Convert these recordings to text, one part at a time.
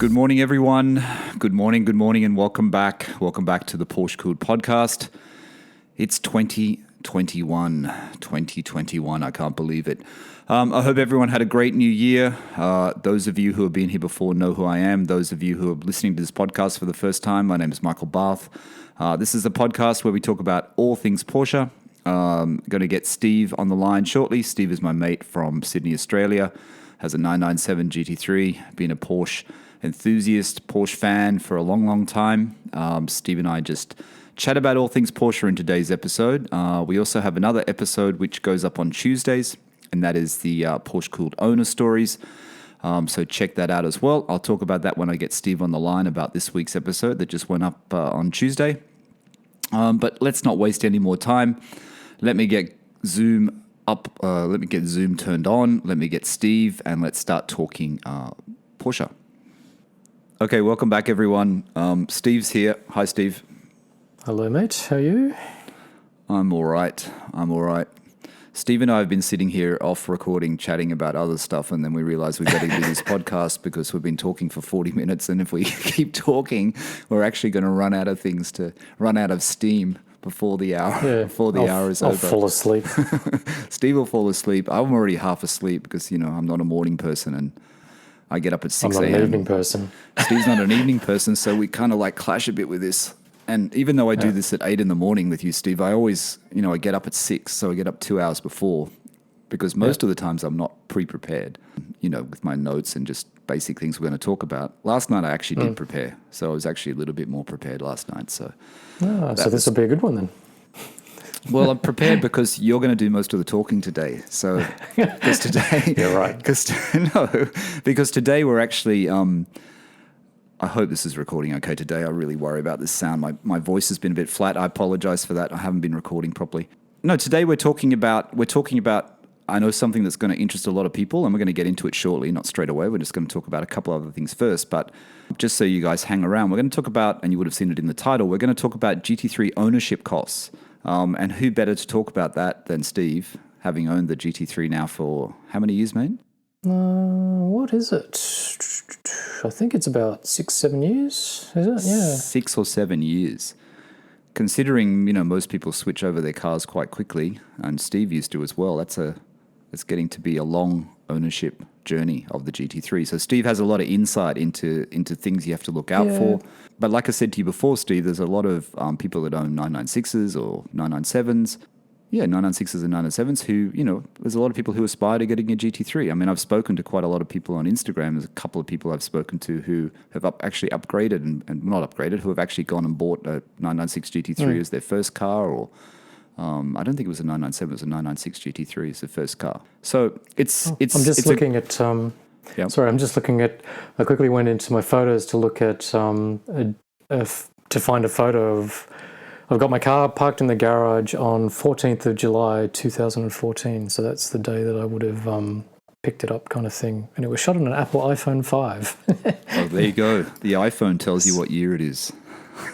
Good morning, everyone. Good morning, and welcome back. Welcome back to the PorscheCooled Podcast. It's 2021. I can't believe it. I hope everyone had a great new year. Those of you who have been here before know who I am. Those of you who are listening to this podcast for the first time, my name is Michael Barth. This is a podcast where we talk about all things Porsche. Going to get Steve on the line shortly. Steve is my mate from Sydney, Australia. Has a 997 GT3, been a Porsche enthusiast, Porsche fan for a long time. Steve and I just chat about all things Porsche in today's episode. We also have another episode which goes up on Tuesdays, and that is the PorscheCooled owner stories. So check that out as well. I'll talk about that when I get Steve on the line about this week's episode that just went up on Tuesday. But let's not waste any more time. Let me get Zoom up. Let me get Zoom turned on. Let me get Steve, and let's start talking Porsche. Okay, welcome back, everyone. Steve's here. Hi, Steve. Hello, mate. How are you? I'm all right. Steve and I have been sitting here off recording, chatting about other stuff, and then we realized we've got to do this podcast because we've been talking for 40 minutes, and if we keep talking, we're actually going to run out of steam before the hour is over. I'll fall asleep. Steve will fall asleep. I'm already half asleep because, I'm not a morning person, and I get up at 6 a.m. I'm not an evening person. Steve's not an evening person, so we kind of like clash a bit with this. And even though I do this at 8 in the morning with you, Steve, I always, I get up at 6, so I get up 2 hours before because most of the times I'm not pre-prepared, with my notes and just basic things we're going to talk about. Last night I actually did prepare, so I was actually a little bit more prepared last night. So this will be a good one then. Well, I'm prepared because you're going to do most of the talking today. So, because today... You're right. Because today we're actually... I hope this is recording okay today. I really worry about this sound. My voice has been a bit flat. I apologize for that. I haven't been recording properly. No, today we're talking about, I know, something that's going to interest a lot of people, and we're going to get into it shortly, not straight away. We're just going to talk about a couple other things first. But just so you guys hang around, we're going to talk about, and you would have seen it in the title, we're going to talk about GT3 ownership costs. And who better to talk about that than Steve, having owned the GT3 now for how many years, mate? What is it? I think it's about 6-7 years, is it? Yeah. 6 or 7 years. Considering, most people switch over their cars quite quickly, and Steve used to as well, it's getting to be a long ownership journey of the GT3. So Steve has a lot of insight into things you have to look out for. But like I said to you before, Steve, there's a lot of people that own 996s or 997s. Yeah, 996s and 997s who, there's a lot of people who aspire to getting a GT3. I mean, I've spoken to quite a lot of people on Instagram. There's a couple of people I've spoken to who have actually upgraded and not upgraded, who have actually gone and bought a 996 GT3 as their first car, or I don't think it was a 997, it was a 996 GT3 as their first car. So it's. I'm just looking at. Sorry, I'm just looking at. I quickly went into my photos to look at to find a photo of. I've got my car parked in the garage on 14th of July 2014, so that's the day that I would have picked it up, kind of thing. And it was shot on an Apple iPhone 5. Oh, there you go. The iPhone tells you what year it is.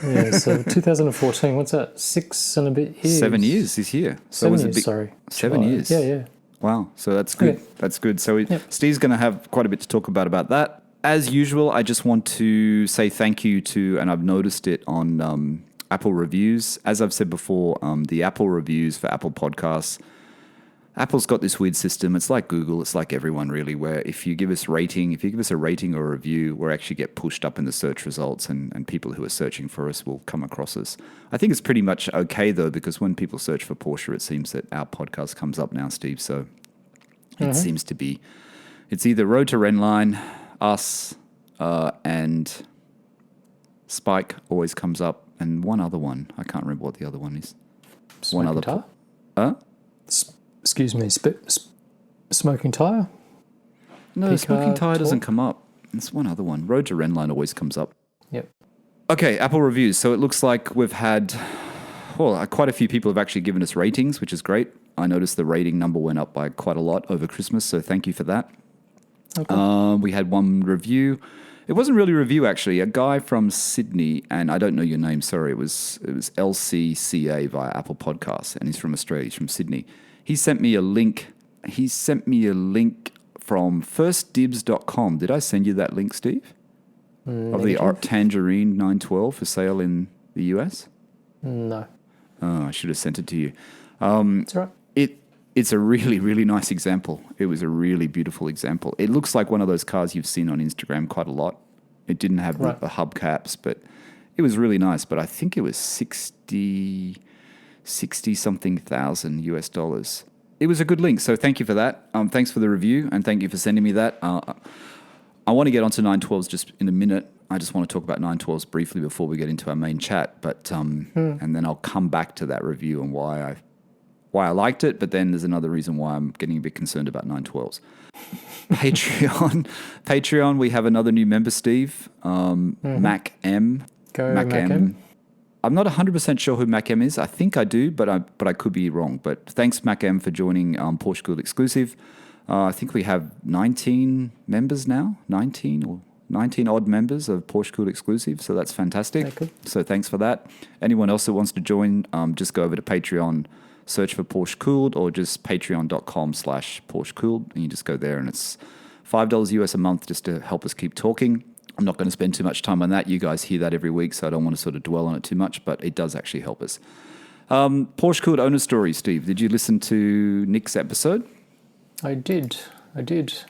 Yeah, so 2014, what's that? 6 and a bit years. 7 years this year. So 7 years, sorry. 7 years. Yeah. Wow, so that's good. Yeah. That's good. So Steve's going to have quite a bit to talk about that. As usual, I just want to say thank you to, and I've noticed it on Apple reviews. As I've said before, the Apple reviews for Apple Podcasts, Apple's got this weird system. It's like Google. It's like everyone, really, where if you give us a rating or a review, we'll actually get pushed up in the search results, and people who are searching for us will come across us. I think it's pretty much okay, though, because when people search for Porsche, it seems that our podcast comes up now, Steve. So it seems to be, it's either Road to Renline, us, and Spike always comes up. And one other one. I can't remember what the other one is. Smoking Tire? Excuse me, Smoking Tire? No, Smoking Tire doesn't come up. It's one other one. Road to Renline always comes up. Yep. Okay, Apple reviews. So it looks like we've had, quite a few people have actually given us ratings, which is great. I noticed the rating number went up by quite a lot over Christmas, so thank you for that. Okay. We had one review. It wasn't really a review, actually. A guy from Sydney, and I don't know your name, sorry. It was LCCA via Apple Podcasts, and he's from Australia. He's from Sydney. He sent me a link. From firstdibs.com. Did I send you that link, Steve? of the Tangerine 912 for sale in the US? No. Oh, I should have sent it to you. That's right. It's a really, really nice example. It was a really beautiful example. It looks like one of those cars you've seen on Instagram quite a lot. It didn't have the hubcaps, but it was really nice. But I think it was 60 something thousand US dollars. It was a good link. So thank you for that. Thanks for the review and thank you for sending me that. I want to get onto 912s just in a minute. I just want to talk about 912s briefly before we get into our main chat. But and then I'll come back to that review and why I liked it. But then there's another reason why I'm getting a bit concerned about 912s. Patreon. We have another new member, Steve. Mac M. Go Mac M. I'm not 100% sure who Mac M is. I think I do, but I could be wrong. But thanks, Mac M, for joining PorscheCooled Exclusive. I think we have 19 members now, 19 odd members of PorscheCooled Exclusive. So that's fantastic. Okay. So thanks for that. Anyone else that wants to join, just go over to Patreon, search for PorscheCooled, or just patreon.com/PorscheCooled. And you just go there and it's $5 US a month just to help us keep talking. I'm not going to spend too much time on that. You guys hear that every week, so I don't want to sort of dwell on it too much, but it does actually help us. PorscheCooled owner story, Steve. Did you listen to Nick's episode? I did.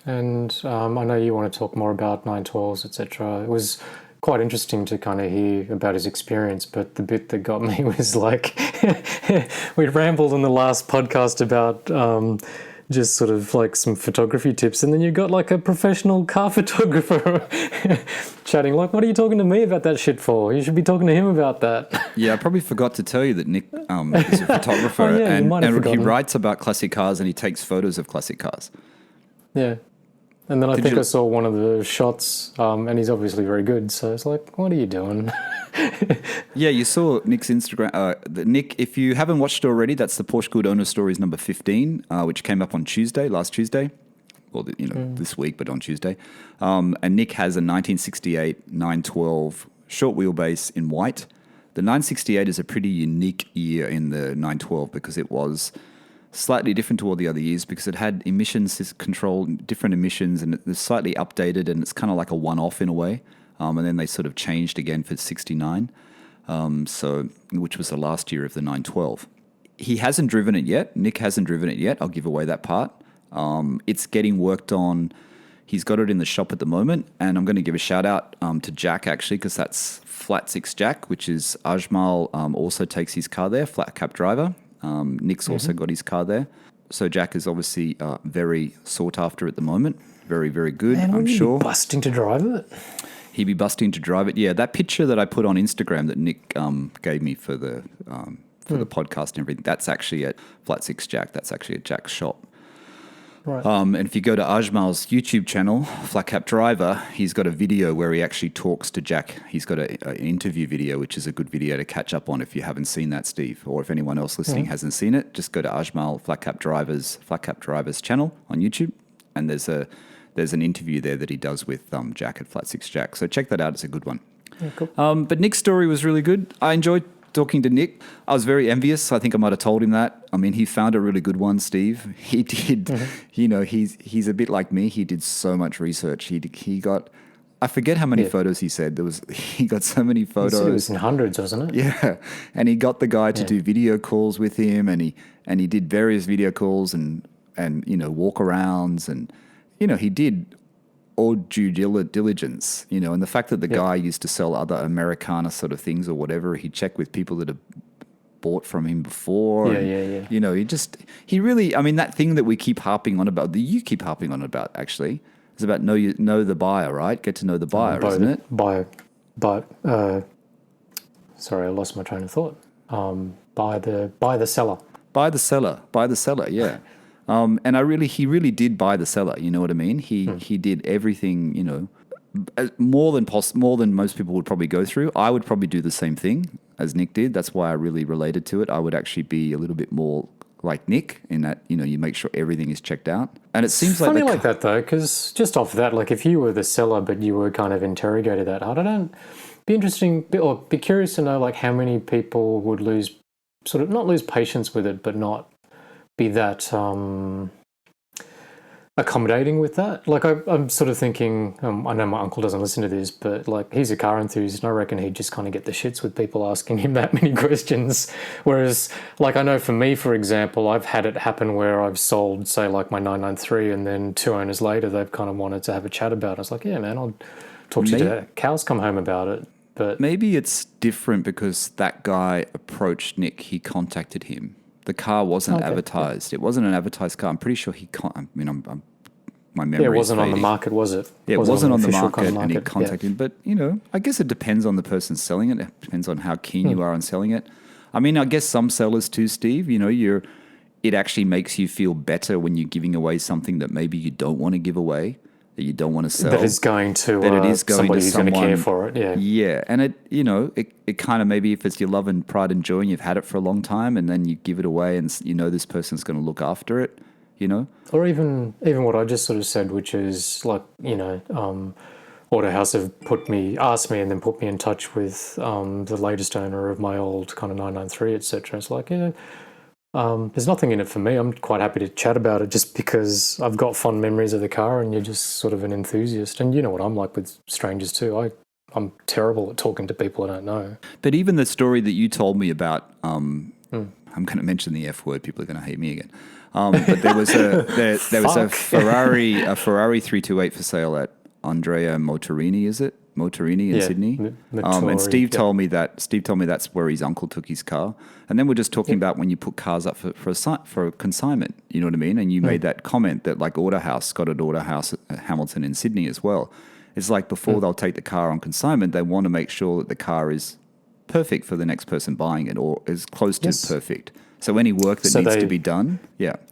And I know you want to talk more about 912s, etc. It was quite interesting to kind of hear about his experience, but the bit that got me was like, we rambled in the last podcast about just sort of like some photography tips, and then you got like a professional car photographer chatting like, what are you talking to me about that shit for? You should be talking to him about that. Yeah, I probably forgot to tell you that Nick is a photographer and he writes about classic cars and he takes photos of classic cars. Yeah. And then I think I saw one of the shots, and he's obviously very good, so it's like, what are you doing? Yeah, you saw Nick's Instagram. Nick, if you haven't watched it already, that's the PorscheCooled Owner Stories number 15, which came up on last Tuesday. Well, this week, but on Tuesday. And Nick has a 1968 912 short wheelbase in white. The 968 is a pretty unique year in the 912 because it was slightly different to all the other years because it had emissions control, different emissions, and it's slightly updated, and it's kind of like a one-off in a way. And then they sort of changed again for 69, which was the last year of the 912. He hasn't driven it yet. Nick hasn't driven it yet. I'll give away that part. It's getting worked on. He's got it in the shop at the moment, and I'm going to give a shout out to Jack actually, because that's Flat 6 Jack, which is Ajmal also takes his car there, flat cap driver. Nick's also got his car there. So Jack is obviously very sought after at the moment. Very, very good, Man, I'm sure. Busting to drive it. He'd be busting to drive it. Yeah, that picture that I put on Instagram that Nick gave me for the podcast and everything, that's actually at Flat 6 Jack. That's actually at Jack's shop. Right. And if you go to Ajmal's YouTube channel, Flat Cap Driver, he's got a video where he actually talks to Jack. He's got an interview video, which is a good video to catch up on if you haven't seen that, Steve. Or if anyone else listening hasn't seen it, just go to Ajmal Flat Cap Driver's channel on YouTube, and there's an interview there that he does with Jack at Flat 6 Jack. So check that out. It's a good one. Yeah, cool. But Nick's story was really good. I enjoyed talking to Nick. I was very envious. I think I might have told him that. I mean, he found a really good one, Steve. He did, he's a bit like me. He did so much research. He got, I forget how many photos he said. He got so many photos. It was in hundreds, wasn't it? Yeah. And he got the guy to do video calls with him, and he did various video calls and walk arounds, and he did all due diligence, and the fact that the guy used to sell other Americana sort of things or whatever, he checked with people that have bought from him before. Yeah. He really, I mean, that thing that we keep harping on about, that you keep harping on about actually, is about know the buyer, right? Get to know the buyer, isn't it? Sorry, I lost my train of thought. Buy the seller. Buy the seller, yeah. And he really did buy the seller. You know what I mean? He did everything, more than most people would probably go through. I would probably do the same thing as Nick did. That's why I really related to it. I would actually be a little bit more like Nick in that, you make sure everything is checked out. And it seems like funny like that though, because just off that, like if you were the seller but you were kind of interrogated that hard, I don't be interesting or be curious to know like how many people would not lose patience with it, but not be that accommodating with that. Like I'm sort of thinking, I know my uncle doesn't listen to this, but like he's a car enthusiast, and I reckon he'd just kind of get the shits with people asking him that many questions. Whereas, like I know for me, for example, I've had it happen where I've sold, say, like my 993, and then 2 owners later, they've kind of wanted to have a chat about it. I was like, yeah, man, I'll talk to you today. Cows come home about it. But maybe it's different because that guy approached Nick. He contacted him. The car wasn't advertised. It wasn't an advertised car. I'm pretty sure my memory. Yeah, it wasn't is on the market, was it? Yeah, it wasn't on the market, kind of and he contacted him. But, I guess it depends on the person selling it. It depends on how keen you are on selling it. I mean, I guess some sellers too, Steve, it actually makes you feel better when you're giving away something that maybe you don't want to give away, that you don't want to sell. That is going to somebody who's going to care for it, yeah. Yeah, and it kind of maybe if it's your love and pride and joy and you've had it for a long time and then you give it away and this person's going to look after it, Or even what I just sort of said, which is like, Autohouse have asked me and then put me in touch with the latest owner of my old kind of 993, etc. It's like, there's nothing in it for me. I'm quite happy to chat about it just because I've got fond memories of the car and you're just sort of an enthusiast. And you know what I'm like with strangers too. I'm terrible at talking to people I don't know. But even the story that you told me about, I'm going to mention the F word. People are going to hate me again. But there was a Ferrari 328 for sale at Andrea Motorini, is it? Motorini in Sydney. And Steve told me that's where his uncle took his car. And then we're just talking about when you put cars up for a consignment, you know what I mean? And you made that comment that like Autohouse got an Autohouse at Hamilton in Sydney as well. It's like before they'll take the car on consignment, they want to make sure that the car is perfect for the next person buying it or is close to perfect. So any work that needs to be done, Yep.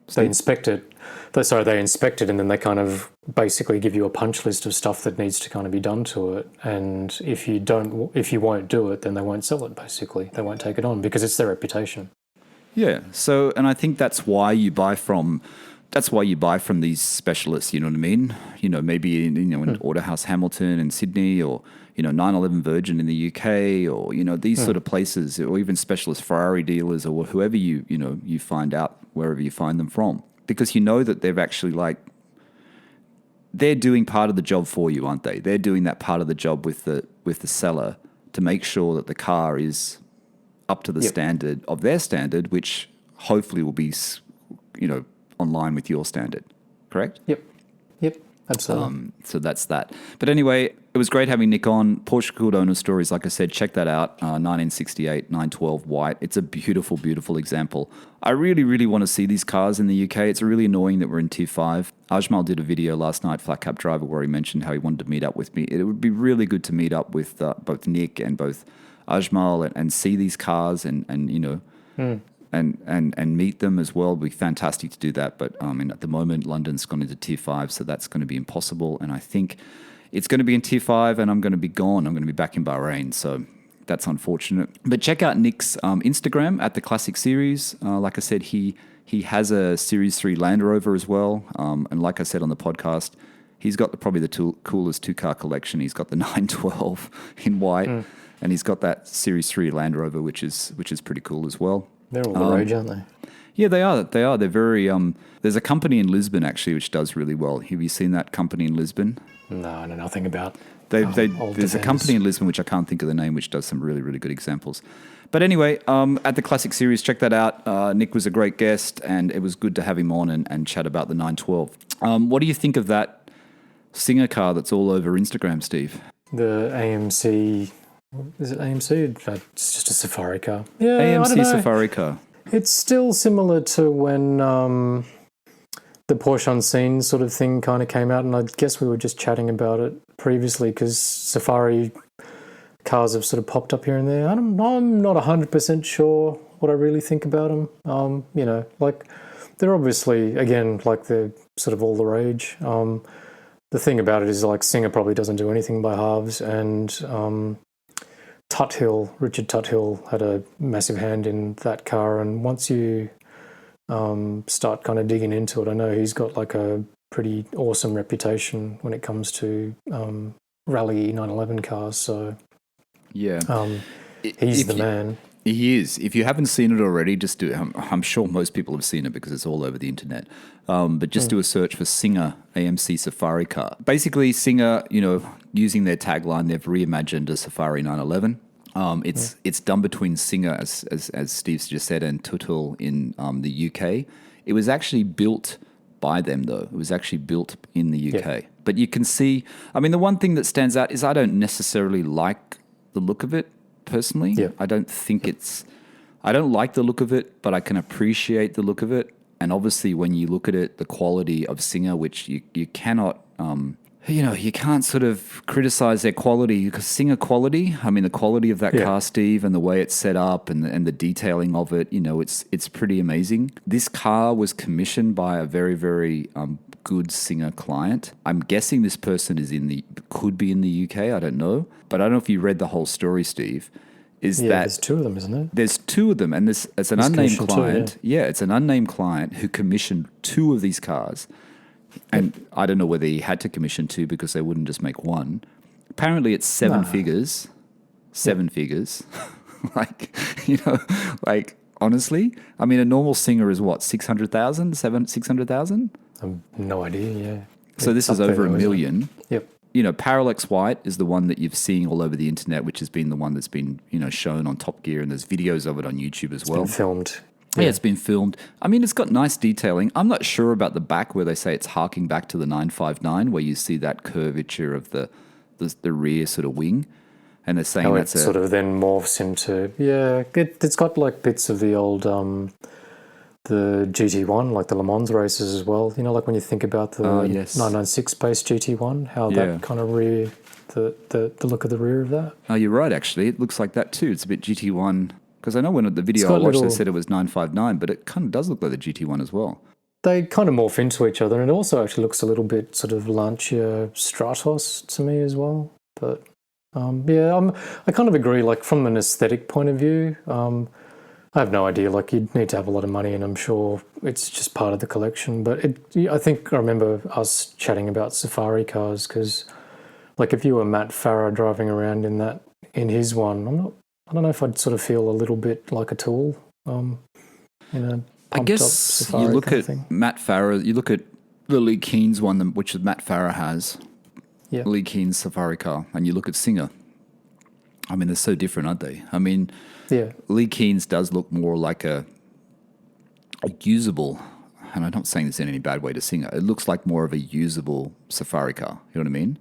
So they inspect it. They inspect it and then they kind of basically give you a punch list of stuff that needs to kind of be done to it. And if you won't do it, then they won't sell it, basically. They won't take it on because it's their reputation. Yeah. So, and I think that's why you buy from these specialists, you know what I mean? Maybe in Autohouse Hamilton in Sydney or 911 Virgin in the UK or these sort of places, or even specialist Ferrari dealers or whoever you find out wherever you find them from, because that they've actually they're doing part of the job for you, aren't they? They're doing that part of the job with the seller to make sure that the car is up to the standard of their standard, which hopefully will be online with your standard, correct? Yep, absolutely. So that's that. But anyway, it was great having Nick on. Porsche Cooled owner stories, like I said, check that out. 1968 912 white. It's a beautiful, beautiful example. I really, really want to see these cars in the UK. It's really annoying that we're in Tier 5. Ajmal did a video last night, Flat Cap Driver, where he mentioned how he wanted to meet up with me. It would be really good to meet up with both Nick and both Ajmal and see these cars and meet them as well. It'd be fantastic to do that. But at the moment, London's gone into Tier 5, so that's going to be impossible. And I think it's going to be in Tier 5 and I'm going to be gone. I'm going to be back in Bahrain. So that's unfortunate. But check out Nick's Instagram at the Classic Series. Like I said, he has a Series 3 Land Rover as well. And like I said on the podcast, he's got probably the coolest two-car collection. He's got the 912 in white and he's got that Series 3 Land Rover, which is pretty cool as well. They're all the rage, aren't they? Yeah, they are. They're very... there's a company in Lisbon, actually, which does really well. Have you seen that company in Lisbon? No, I know nothing about. There's a company in Lisbon, which I can't think of the name, which does some really, really good examples. But anyway, at the Classic Series, check that out. Nick was a great guest, and it was good to have him on and chat about the 912. What do you think of that Singer car that's all over Instagram, Steve? The AMC... Is it AMC? It's just a safari car. Yeah, AMC safari car. It's still similar to when the Porsche Unseen sort of thing kind of came out, and I guess we were just chatting about it previously because safari cars have sort of popped up here and there. I'm not 100% sure what I really think about them. They're obviously, again, they're sort of all the rage. The thing about it is Singer probably doesn't do anything by halves, and Richard Tuthill had a massive hand in that car, and once you start kind of digging into it, I know he's got a pretty awesome reputation when it comes to rally 911 cars, so yeah, he's the man. He is. If you haven't seen it already, just do it. I'm sure most people have seen it because it's all over the internet. But just do a search for Singer AMC Safari car. Basically, Singer, using their tagline, they've reimagined a Safari 911. It's done between Singer, as Steve's just said, and Tutul in the UK. It was actually built by them, though. It was actually built in the UK. Yeah. But you can see, the one thing that stands out is I don't necessarily like the look of it. Personally, I don't think I don't like the look of it, but I can appreciate the look of it. And obviously, when you look at it, the quality of Singer, which you cannot, you can't sort of criticize their quality, because Singer quality, the quality of that car, Steve, and the way it's set up and the detailing of it, it's pretty amazing. This car was commissioned by a very, very good Singer client. I'm guessing this person could be in the UK. I don't know. But I don't know if you read the whole story, Steve. There's two of them, isn't there? There's two of them, and it's an unnamed client. It's an unnamed client who commissioned two of these cars. And I don't know whether he had to commission two because they wouldn't just make one. Apparently it's seven figures. Seven figures. Honestly, a normal Singer is what, 600,000? 600,000? I have no idea, So this is over $1 million. Yep. Parallax White is the one that you've seen all over the internet, which has been the one that's been, shown on Top Gear, and there's videos of it on YouTube as well. It's been filmed. Yeah, it's been filmed. It's got nice detailing. I'm not sure about the back where they say it's harking back to the 959, where you see that curvature of the rear sort of wing. And they're saying that's sort of then morphs into, it's got like bits of the old, the GT1, like the Le Mans races as well. Like when you think about the 996 based GT1, how that kind of rear, the look of the rear of that. Oh, you're right, actually. It looks like that too. It's a bit GT1. Because I know when the video I watched, they said it was 959, but it kind of does look like the GT1 as well. They kind of morph into each other, and it also actually looks a little bit sort of Lancia Stratos to me as well. But I kind of agree. Like from an aesthetic point of view, I have no idea. Like you'd need to have a lot of money, and I'm sure it's just part of the collection. But I think I remember us chatting about safari cars, because like if you were Matt Farah driving around in his one, I don't know if I'd sort of feel a little bit like a tool, I guess you look at Matt Farah, you look at the Lee Keen's one, which Matt Farah has, Lee Keen's safari car, and you look at Singer. They're so different, aren't they? Lee Keen's does look more like a usable, and I'm not saying this in any bad way to Singer, it looks like more of a usable safari car, you know what I mean?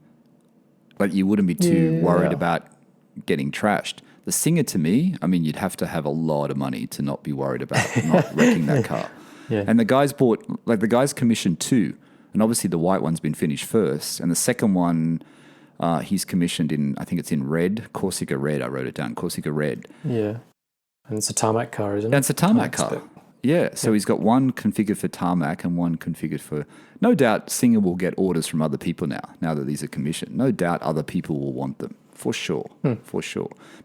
Like you wouldn't be too worried about getting trashed. The Singer, to me, you'd have to have a lot of money to not be worried about not wrecking that car. Yeah. And the guys commissioned two, and obviously the white one's been finished first, and the second one he's commissioned in, I think it's in red, Corsica Red. I wrote it down, Corsica Red. Yeah, and it's a tarmac car, isn't it? That's a tarmac car. Yeah, so he's got one configured for tarmac and one configured for... No doubt Singer will get orders from other people now that these are commissioned. No doubt other people will want them. For sure.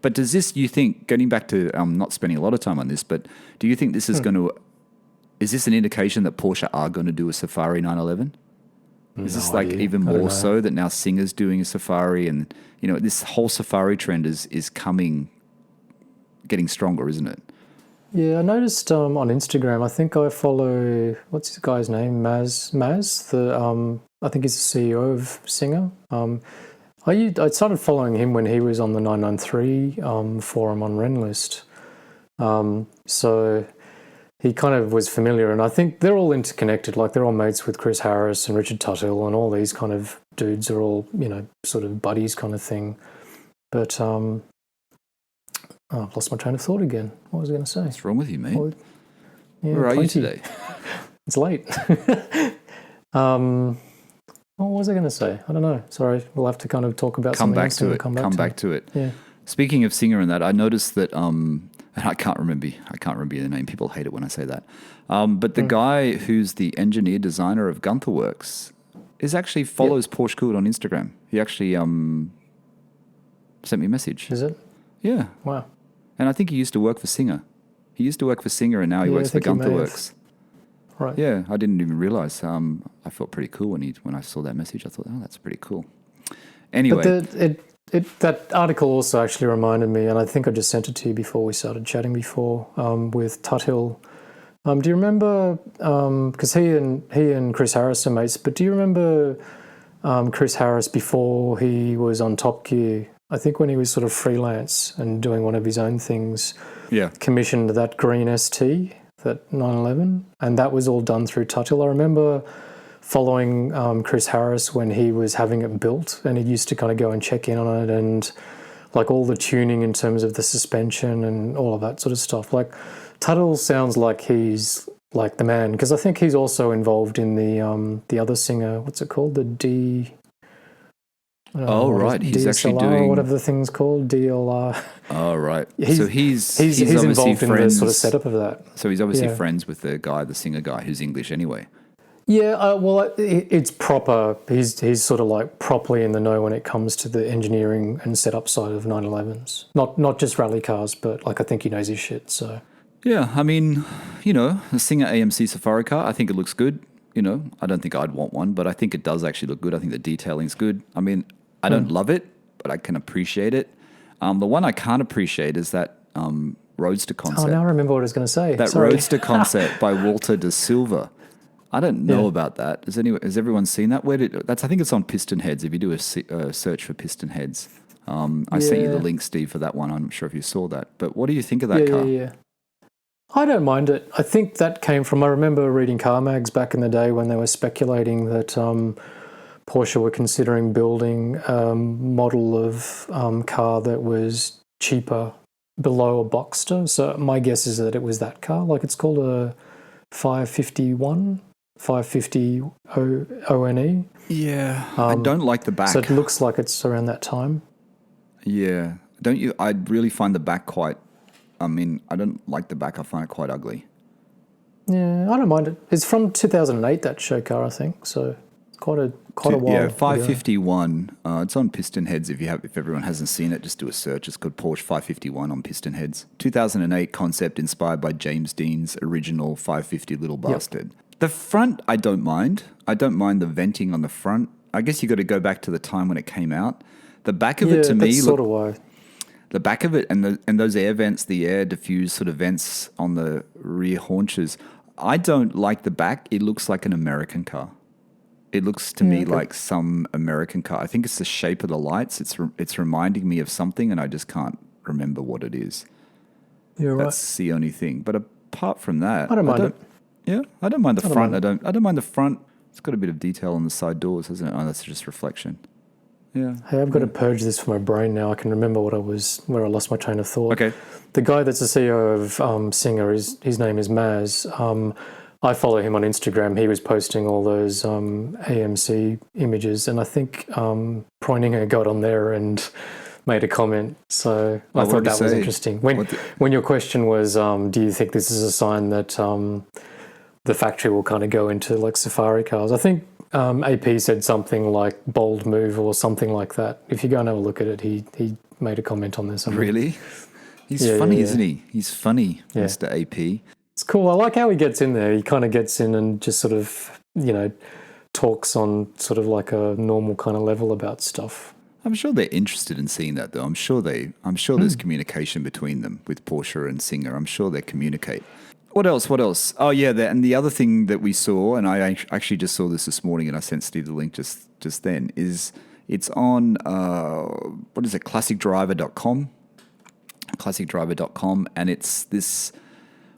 But does this, you think, getting back to, I'm not spending a lot of time on this, but do you think this is going to, is this an indication that Porsche are going to do a Safari 911? Is this like even more so that now Singer's doing a Safari, and, this whole Safari trend is getting stronger, isn't it? Yeah, I noticed on Instagram, I think I follow, what's this guy's name? Maz, I think he's the CEO of Singer. I started following him when he was on the 993 forum on Renlist. So he kind of was familiar, and I think they're all interconnected. Like they're all mates with Chris Harris and Richard Tuthill, and all these kind of dudes are all, sort of buddies kind of thing. But I've lost my train of thought again. What was I going to say? What's wrong with you, mate? Where are you today? It's late. What was I going to say? I don't know. Sorry, we'll have to kind of talk about something else. Come back to it. Yeah. Speaking of Singer and that, I noticed that, and I can't remember the name. People hate it when I say that. But the guy who's the engineer designer of Gunther Works actually follows PorscheCooled on Instagram. He actually sent me a message. Is it? Yeah. Wow. And I think he used to work for Singer. He used to work for Singer, and now he works for Gunther Works. Right. Yeah, I didn't even realize. I felt pretty cool when I saw that message. I thought, oh, that's pretty cool. Anyway. But That article also actually reminded me, and I think I just sent it to you before we started chatting before, with Tuthill. Do you remember, because he and Chris Harris are mates, but do you remember Chris Harris before he was on Top Gear? I think when he was sort of freelance and doing one of his own things, commissioned that green ST, that 911, and that was all done through Tuthill. I remember following Chris Harris when he was having it built, and he used to kind of go and check in on it and like all the tuning in terms of the suspension and all of that sort of stuff. Like Tuthill sounds like he's like the man, because I think he's also involved in the other singer. What's it called? The D. Right. He's DSLR, actually doing or whatever the thing's called, DLR. Oh, right. He's involved in the sort of setup of that. So he's obviously friends with the singer guy, who's English anyway. Yeah, well, it's proper. He's sort of like properly in the know when it comes to the engineering and setup side of 911s. Not just rally cars, but like I think he knows his shit. So yeah, I mean, the Singer AMC Safari car, I think it looks good. I don't think I'd want one, but I think it does actually look good. I think the detailing's good. I mean, I don't love it, but I can appreciate it. The one I can't appreciate is that Roadster concept. Oh, now I remember what I was going to say. That Roadster concept by Walter de Silva. I don't know about that. Has everyone seen that? I think it's on Piston Heads. If you do a search for Piston Heads, I sent you the link, Steve, for that one. I'm not sure if you saw that. But what do you think of that car? Yeah. I don't mind it. I think that came from, I remember reading car mags back in the day when they were speculating that Porsche were considering building a model of car that was cheaper below a Boxster. So my guess is that it was that car. Like it's called a 550 ONE. Yeah, I don't like the back. So it looks like it's around that time. Yeah. Don't you? I really find the back quite, I don't like the back. I find it quite ugly. Yeah, I don't mind it. It's from 2008, that show car, I think. So it's quite a while. Yeah, 551. It's on Piston Heads. If everyone hasn't seen it, just do a search. It's called Porsche 551 on Piston Heads. 2008 concept inspired by James Dean's original 550 Little Bastard. Yep. The front, I don't mind. I don't mind the venting on the front. I guess you got to go back to the time when it came out. The back of it, to me, sort of why. The back of it and those air vents, the air diffuse sort of vents on the rear haunches. I don't like the back. It looks like an American car. It looks to me like some American car. I think it's the shape of the lights. It's reminding me of something, and I just can't remember what it is. That's the only thing. But apart from that, I don't mind it. Yeah, I don't mind the front. I don't mind the front. It's got a bit of detail on the side doors, hasn't it? Oh, that's just reflection. Yeah. Hey, I've got to purge this from my brain now. I can remember where I lost my train of thought. Okay. The guy that's the CEO of Singer, his name is Maz. I follow him on Instagram. He was posting all those AMC images, and I think Preuninger got on there and made a comment. So I thought that was interesting. When your question was, do you think this is a sign that the factory will kind of go into like safari cars? I think AP said something like bold move or something like that. If you go and have a look at it, he made a comment on this. Really? He's funny, isn't he? He's funny, Mr. AP. It's cool. I like how he gets in there. He kind of gets in and just sort of, talks on sort of like a normal kind of level about stuff. I'm sure they're interested in seeing that, though. I'm sure there's communication between them with Porsche and Singer. I'm sure they communicate. What else? Oh, yeah, and the other thing that we saw, and I actually just saw this morning, and I sent Steve the link just then, is it's on, classicdriver.com, and it's this.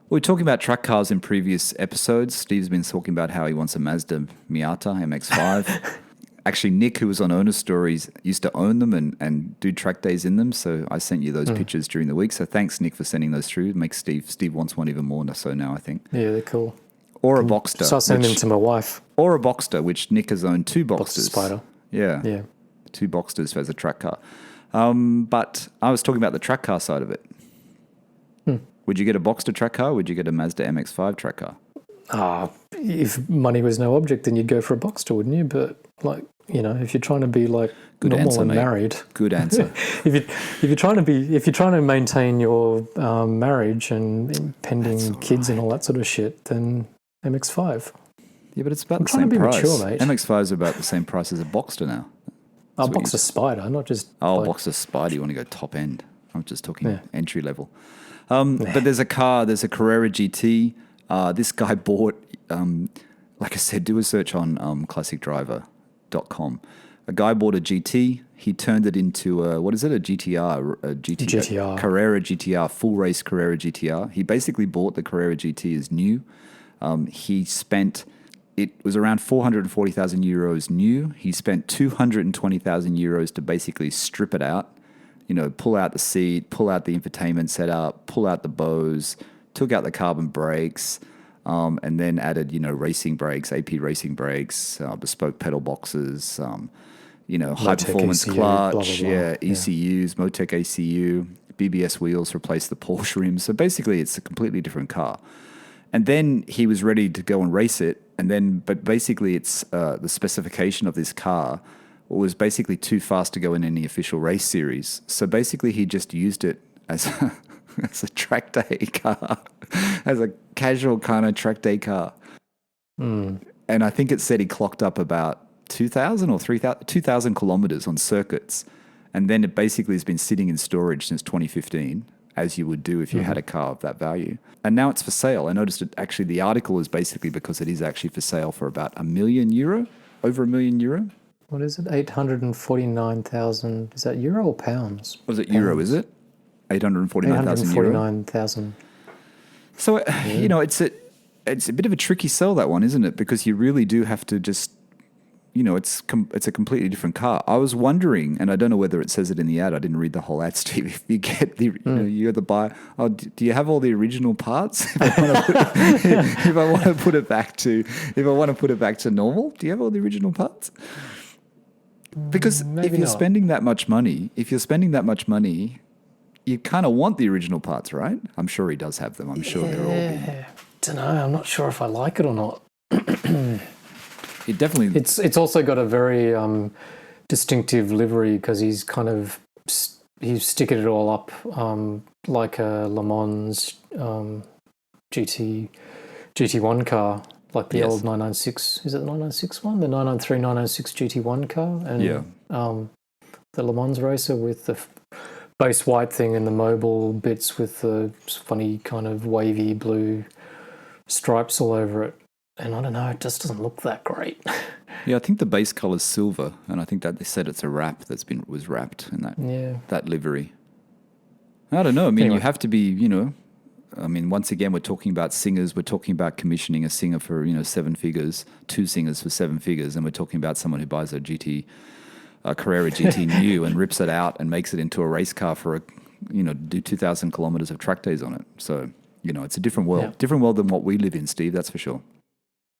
We were talking about track cars in previous episodes. Steve's been talking about how he wants a Mazda Miata MX-5. Actually, Nick, who was on Owner Stories, used to own them and do track days in them. So I sent you those pictures during the week. So thanks, Nick, for sending those through. It makes Steve wants one even more so now, I think. Yeah, they're cool. Or a Boxster. Start sending them to my wife. Or a Boxster, which Nick has owned 2 Boxsters. Boxster Spider. Yeah. 2 Boxsters as a track car. But I was talking about the track car side of it. Would you get a Boxster track car? Or would you get a Mazda MX-5 track car? If money was no object, then you'd go for a Boxster, wouldn't you? But if you're trying to be like good normal answer, and mate. married, good answer. if you're trying to maintain your marriage and pending kids and all that sort of shit, then MX-5. Yeah, but it's about the same price. Mature, mate. MX-5 is about the same price as a Boxster now. A Boxer Spider, not just... Boxer Spider, you want to go top end. I'm just talking entry level. But there's a Carrera GT. This guy bought, like I said, do a search on classicdriver.com. A guy bought a GT. He turned it into a GTR? GTR. Carrera GTR, full race Carrera GTR. He basically bought the Carrera GT as new. It was around 440,000 euros new. He spent 220,000 euros to basically strip it out. Pull out the seat, pull out the infotainment setup, pull out the Bose, took out the carbon brakes, and then added, racing brakes, AP racing brakes, bespoke pedal boxes, high performance clutch, blah, blah, blah. ECUs, Motec ECU, BBS wheels, replaced the Porsche rims. So basically, it's a completely different car. And then he was ready to go and race it. But basically, it's the specification of this car was basically too fast to go in any official race series. So basically, he just used it as a track day car, as a casual kind of track day car. And I think it said he clocked up about 2,000 or 2,000 kilometers on circuits. And then it basically has been sitting in storage since 2015, as you would do if you had a car of that value. And now it's for sale. I noticed it actually, the article is basically because it is actually for sale for about €1 million, over €1 million. What is it? 849,000. Is that euro or pounds? Was it euro, is it? 849,000 euro. 849,000. So, it's a bit of a tricky sell, that one, isn't it? Because you really do have to just, it's a completely different car. I was wondering, and I don't know whether it says it in the ad. I didn't read the whole ad, Steve. If you get you're the buyer. Oh, do you have all the original parts? If I want to put it back to normal, do you have all the original parts? Because if you're spending that much money, you kind of want the original parts, right? I'm sure he does have them. I'm sure they're all. Don't know. I'm not sure if I like it or not. It definitely. It's also got a very distinctive livery because he's sticking it all up like a Le Mans GT1 car. Like the old 996, is it the 996 one? The 993, 996 GT1 car? And the Le Mans racer with the base white thing and the mobile bits with the funny kind of wavy blue stripes all over it. And I don't know, it just doesn't look that great. Yeah, I think the base color is silver, and I think that they said it's a wrap was wrapped in that livery. I don't know. I mean, anyway. You have to be, once again, we're talking about singers. We're talking about commissioning a singer for, 7 figures, 2 singers for 7 figures. And we're talking about someone who buys a Carrera GT new and rips it out and makes it into a race car for do 2,000 kilometers of track days on it. So, it's a different world, different world than what we live in, Steve. That's for sure.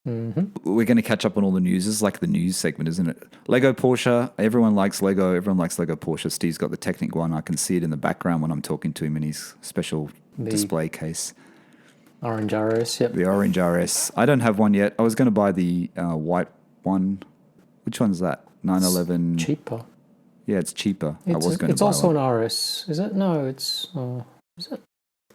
Mm-hmm. We're going to catch up on all the news. This is like the news segment, isn't it? Lego Porsche. Everyone likes Lego. Everyone likes Lego Porsche. Steve's got the Technic one. I can see it in the background when I'm talking to him in his special display case. Orange RS, yep. The orange RS. I don't have one yet. I was going to buy the white one. Which one's that? 911. It's cheaper. Yeah, it's cheaper. It's also an RS. Is it? No, it's... is it?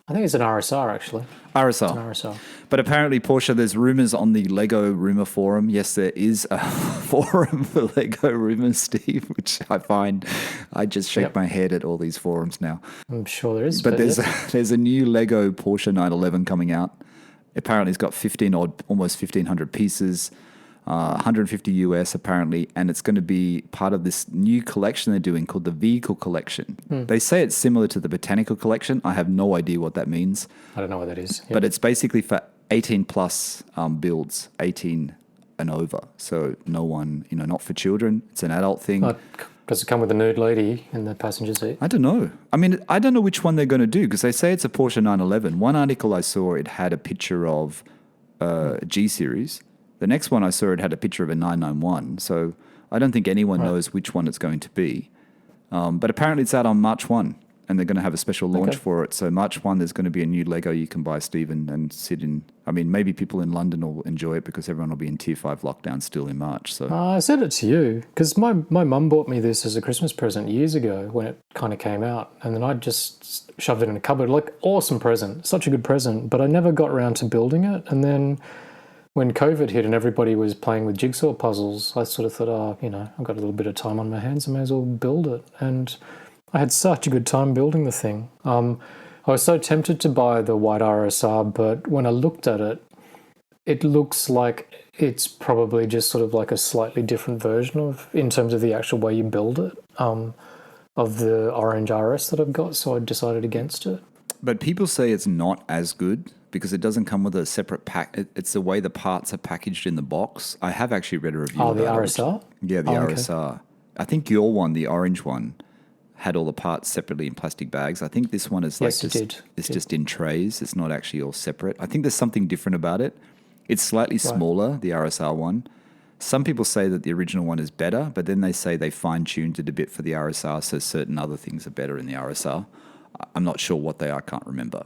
I think it's an RSR, actually. RSR. It's an RSR. But apparently, Porsche, there's rumors on the Lego rumor forum. Yes, there is a forum for Lego rumors, Steve, which I just shake my head at all these forums now. I'm sure there is. But there's a new Lego Porsche 911 coming out. Apparently, it's got almost 1,500 pieces. 150 US apparently, and it's going to be part of this new collection they're doing called the Vehicle Collection. They say it's similar to the Botanical Collection. I have no idea what that means. I don't know what that is. Yep. But it's basically for 18 plus builds, 18 and over. So no one, not for children. It's an adult thing. Does it come with a nude lady in the passenger seat? I don't know. I mean, I don't know which one they're going to do because they say it's a Porsche 911. One article I saw, it had a picture of G Series. The next one I saw, it had a picture of a 991. So I don't think anyone knows which one it's going to be. But apparently it's out on March 1, and they're going to have a special launch for it. So March 1, there's going to be a new Lego you can buy, Steve, and sit in. I mean, maybe people in London will enjoy it because everyone will be in Tier 5 lockdown still in March. So I said it to you because my mum bought me this as a Christmas present years ago when it kind of came out. And then I just shoved it in a cupboard. Like, awesome present. Such a good present. But I never got around to building it. And then... when COVID hit and everybody was playing with jigsaw puzzles, I sort of thought, I've got a little bit of time on my hands, I may as well build it. And I had such a good time building the thing. I was so tempted to buy the white RSR, but when I looked at it, it looks like it's probably just sort of like a slightly different version of, in terms of the actual way you build it, of the orange RS that I've got. So I decided against it. But people say it's not as good because it doesn't come with a separate pack. It's the way the parts are packaged in the box. I have actually read a review Oh, about the it. RSR? Yeah, the RSR. I think your one, the orange one, had all the parts separately in plastic bags. I think this one is like just in trays. It's not actually all separate. I think there's something different about it. It's slightly smaller, the RSR one. Some people say that the original one is better, but then they say they fine-tuned it a bit for the RSR, so certain other things are better in the RSR. I'm not sure what they are, I can't remember.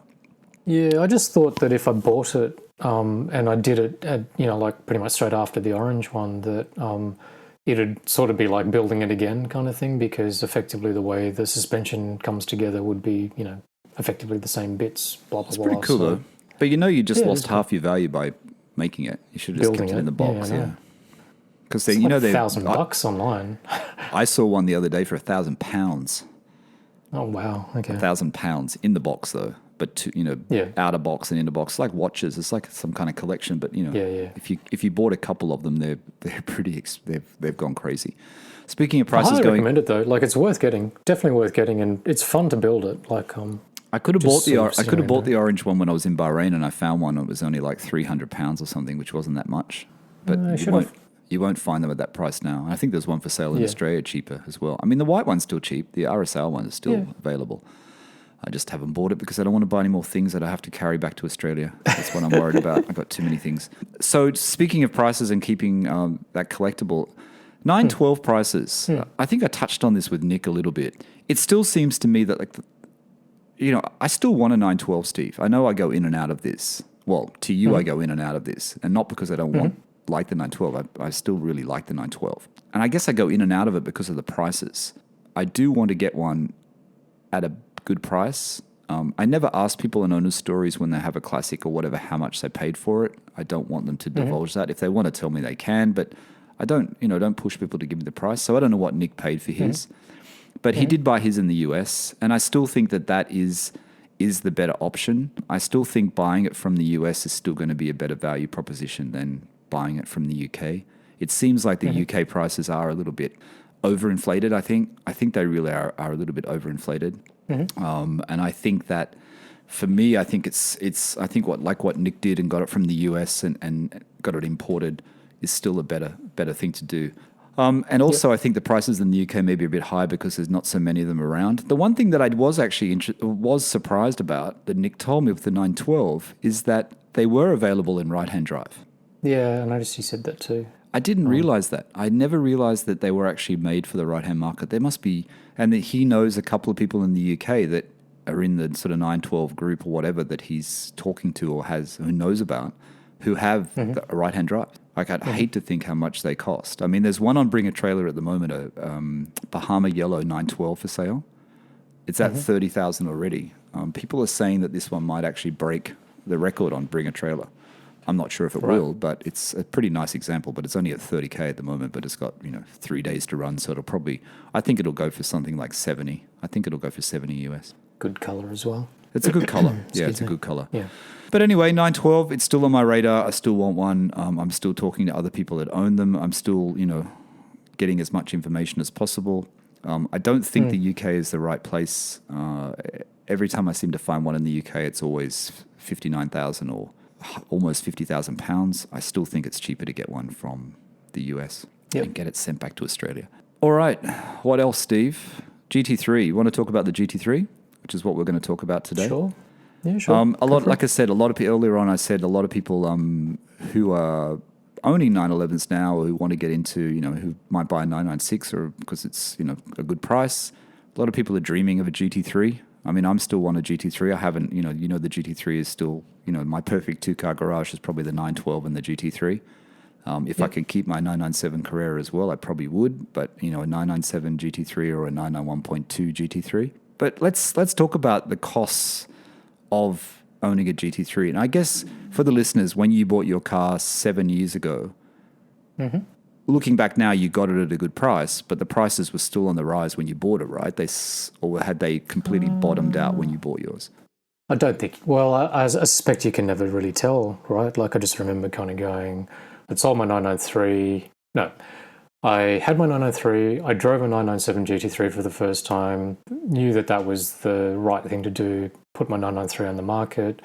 Yeah, I just thought that if I bought it and I did it, like pretty much straight after the orange one, that it'd sort of be like building it again kind of thing, because effectively the way the suspension comes together would be, effectively the same bits, blah, blah, blah. It's pretty cool, though. But you just lost half your value by making it. You should have just kept it in the box, Because they're $1,000 online. I saw one the other day for £1,000. Oh wow! Okay. £1,000 in the box though, but out of box and in the box, it's like watches. It's like some kind of collection, but if you bought a couple of them, they're pretty. They've gone crazy. Speaking of prices, I recommend it though. Like it's worth getting, definitely worth getting, and it's fun to build it. Like I could have bought the orange one when I was in Bahrain, and I found one that was only like £300 or something, which wasn't that much. But you won't find them at that price now. I think there's one for sale in Australia cheaper as well. I mean, the white one's still cheap. The RSR one is still available. I just haven't bought it because I don't want to buy any more things that I have to carry back to Australia. That's what I'm worried about. I've got too many things. So speaking of prices and keeping that collectible, 912 prices. I think I touched on this with Nick a little bit. It still seems to me that I still want a 912, Steve. I know I go in and out of this. Well, to you, I go in and out of this. And not because I don't like the 912. I still really like the 912. And I guess I go in and out of it because of the prices. I do want to get one at a good price. I never ask people in owner's stories when they have a classic or whatever how much they paid for it. I don't want them to divulge that. If they want to tell me, they can, but I don't push people to give me the price. So I don't know what Nick paid for his. But he did buy his in the US, and I still think that is the better option. I still think buying it from the US is still going to be a better value proposition than buying it from the UK. It seems like the UK prices are a little bit overinflated, I think. I think they really are a little bit overinflated. And I think that for me, I think I think what Nick did and got it from the US and got it imported is still a better thing to do. And also, I think the prices in the UK may be a bit high because there's not so many of them around. The one thing that I was actually was surprised about that Nick told me with the 912 is that they were available in right-hand drive. Yeah, I noticed you said that too. I didn't realize that. I never realized that they were actually made for the right-hand market. There must be, and that he knows a couple of people in the UK that are in the sort of 912 group or whatever that he's talking to or who knows about, who have a right-hand drive. Like, I'd hate to think how much they cost. I mean, there's one on Bring a Trailer at the moment, a Bahama Yellow 912 for sale. It's at 30,000 already. People are saying that this one might actually break the record on Bring a Trailer. I'm not sure if it will, but it's a pretty nice example. But it's only at 30K at the moment, but it's got 3 days to run, so I think it'll go for something like 70. I think it'll go for 70 US. Good color as well. It's a good color. It's a good color. Yeah. But anyway, 912, it's still on my radar. I still want one. I'm still talking to other people that own them. I'm still, getting as much information as possible. I don't think the UK is the right place. Every time I seem to find one in the UK, it's always 59,000 or almost £50,000. I still think it's cheaper to get one from the US and get it sent back to Australia. All right. What else, Steve? GT3. You want to talk about the GT3, which is what we're going to talk about today? Sure. Yeah, sure. Like I said, a lot of people earlier on. I said a lot of people who are owning 911s now, or who want to get into, who might buy a 996 or because it's a good price. A lot of people are dreaming of a GT3. I mean, I'm still want a GT3. I haven't, the GT3 is still, my perfect two-car garage is probably the 912 and the GT3. If I could keep my 997 Carrera as well, I probably would. But a 997 GT3 or a 991.2 GT3. But let's talk about the costs of owning a GT3. And I guess for the listeners, when you bought your car 7 years ago, looking back now, you got it at a good price, but the prices were still on the rise when you bought it, right? Or had they completely bottomed out when you bought yours? I don't think. Well, I suspect you can never really tell, right? Like I just remember kind of going, I sold my 993. No, I had my 993. I drove a 997 GT3 for the first time. Knew that was the right thing to do. Put my 993 on the market.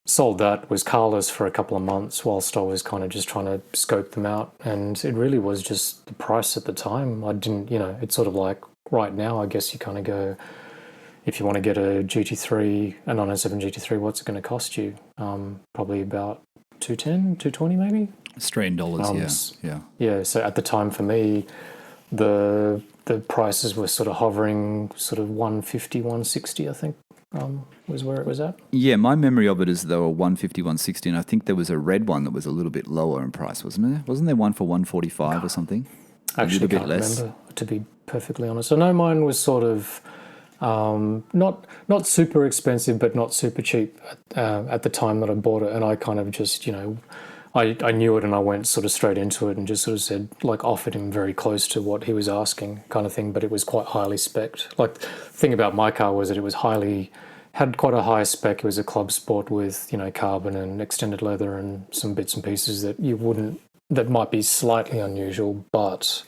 Sold that. Was carless for a couple of months whilst I was kind of just trying to scope them out. And it really was just the price at the time. I didn't, it's sort of like right now, I guess you kind of go, if you want to get a GT3, a 997 GT3, what's it going to cost you? Probably about 210, 220 maybe? Australian dollars, yeah. Yeah, so at the time for me, the prices were sort of hovering sort of 150, 160, I think, was where it was at. Yeah, my memory of it is they were 150, 160, and I think there was a red one that was a little bit lower in price, wasn't there? Wasn't there one for 145 or something? Actually, can't remember, to be perfectly honest. I know mine was sort of not super expensive, but not super cheap at the time that I bought it, and I kind of just, I knew it and I went sort of straight into it and just sort of said, like, offered him very close to what he was asking kind of thing, but it was quite highly spec'd. Like, the thing about my car was that it was had quite a high spec. It was a club sport with, carbon and extended leather and some bits and pieces that might be slightly unusual, but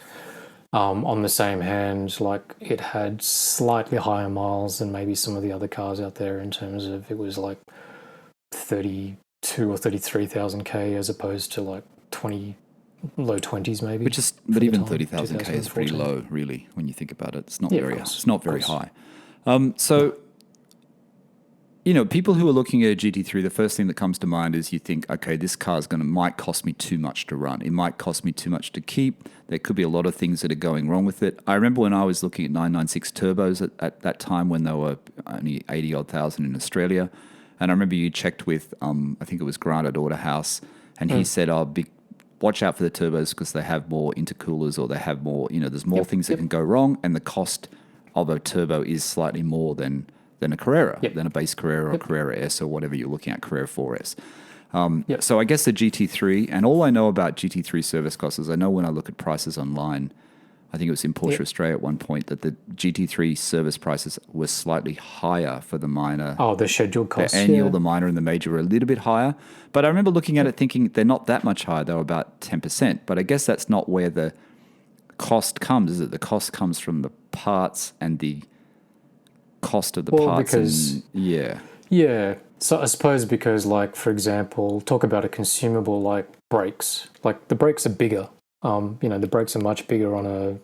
on the same hand, like, it had slightly higher miles than maybe some of the other cars out there in terms of it was like 32 or 33,000 K as opposed to like low 20s maybe. But even 30,000 K is pretty low, really, when you think about it. It's not very high. So, people who are looking at a GT3, the first thing that comes to mind is you think, okay, this car might cost me too much to run. It might cost me too much to keep. There could be a lot of things that are going wrong with it. I remember when I was looking at 996 turbos at that time when they were only 80-odd thousand in Australia. And I remember you checked with, I think it was Grant at Autohouse, and he said, watch out for the turbos because they have more intercoolers or they have more, there's more things that can go wrong, and the cost of a turbo is slightly more than a Carrera, than a base Carrera or Carrera S or whatever you're looking at, Carrera 4S. So I guess the GT3, and all I know about GT3 service costs is I know when I look at prices online, I think it was in Porsche Australia at one point that the GT3 service prices were slightly higher for the minor. Oh, the scheduled costs. The annual, the minor, and the major were a little bit higher. But I remember looking at it thinking they're not that much higher. They were about 10%. But I guess that's not where the cost comes, is it? The cost comes from the parts and the cost of the parts. Yeah. So I suppose because, like, for example, talk about a consumable like brakes. Like, the brakes are bigger. The brakes are much bigger on a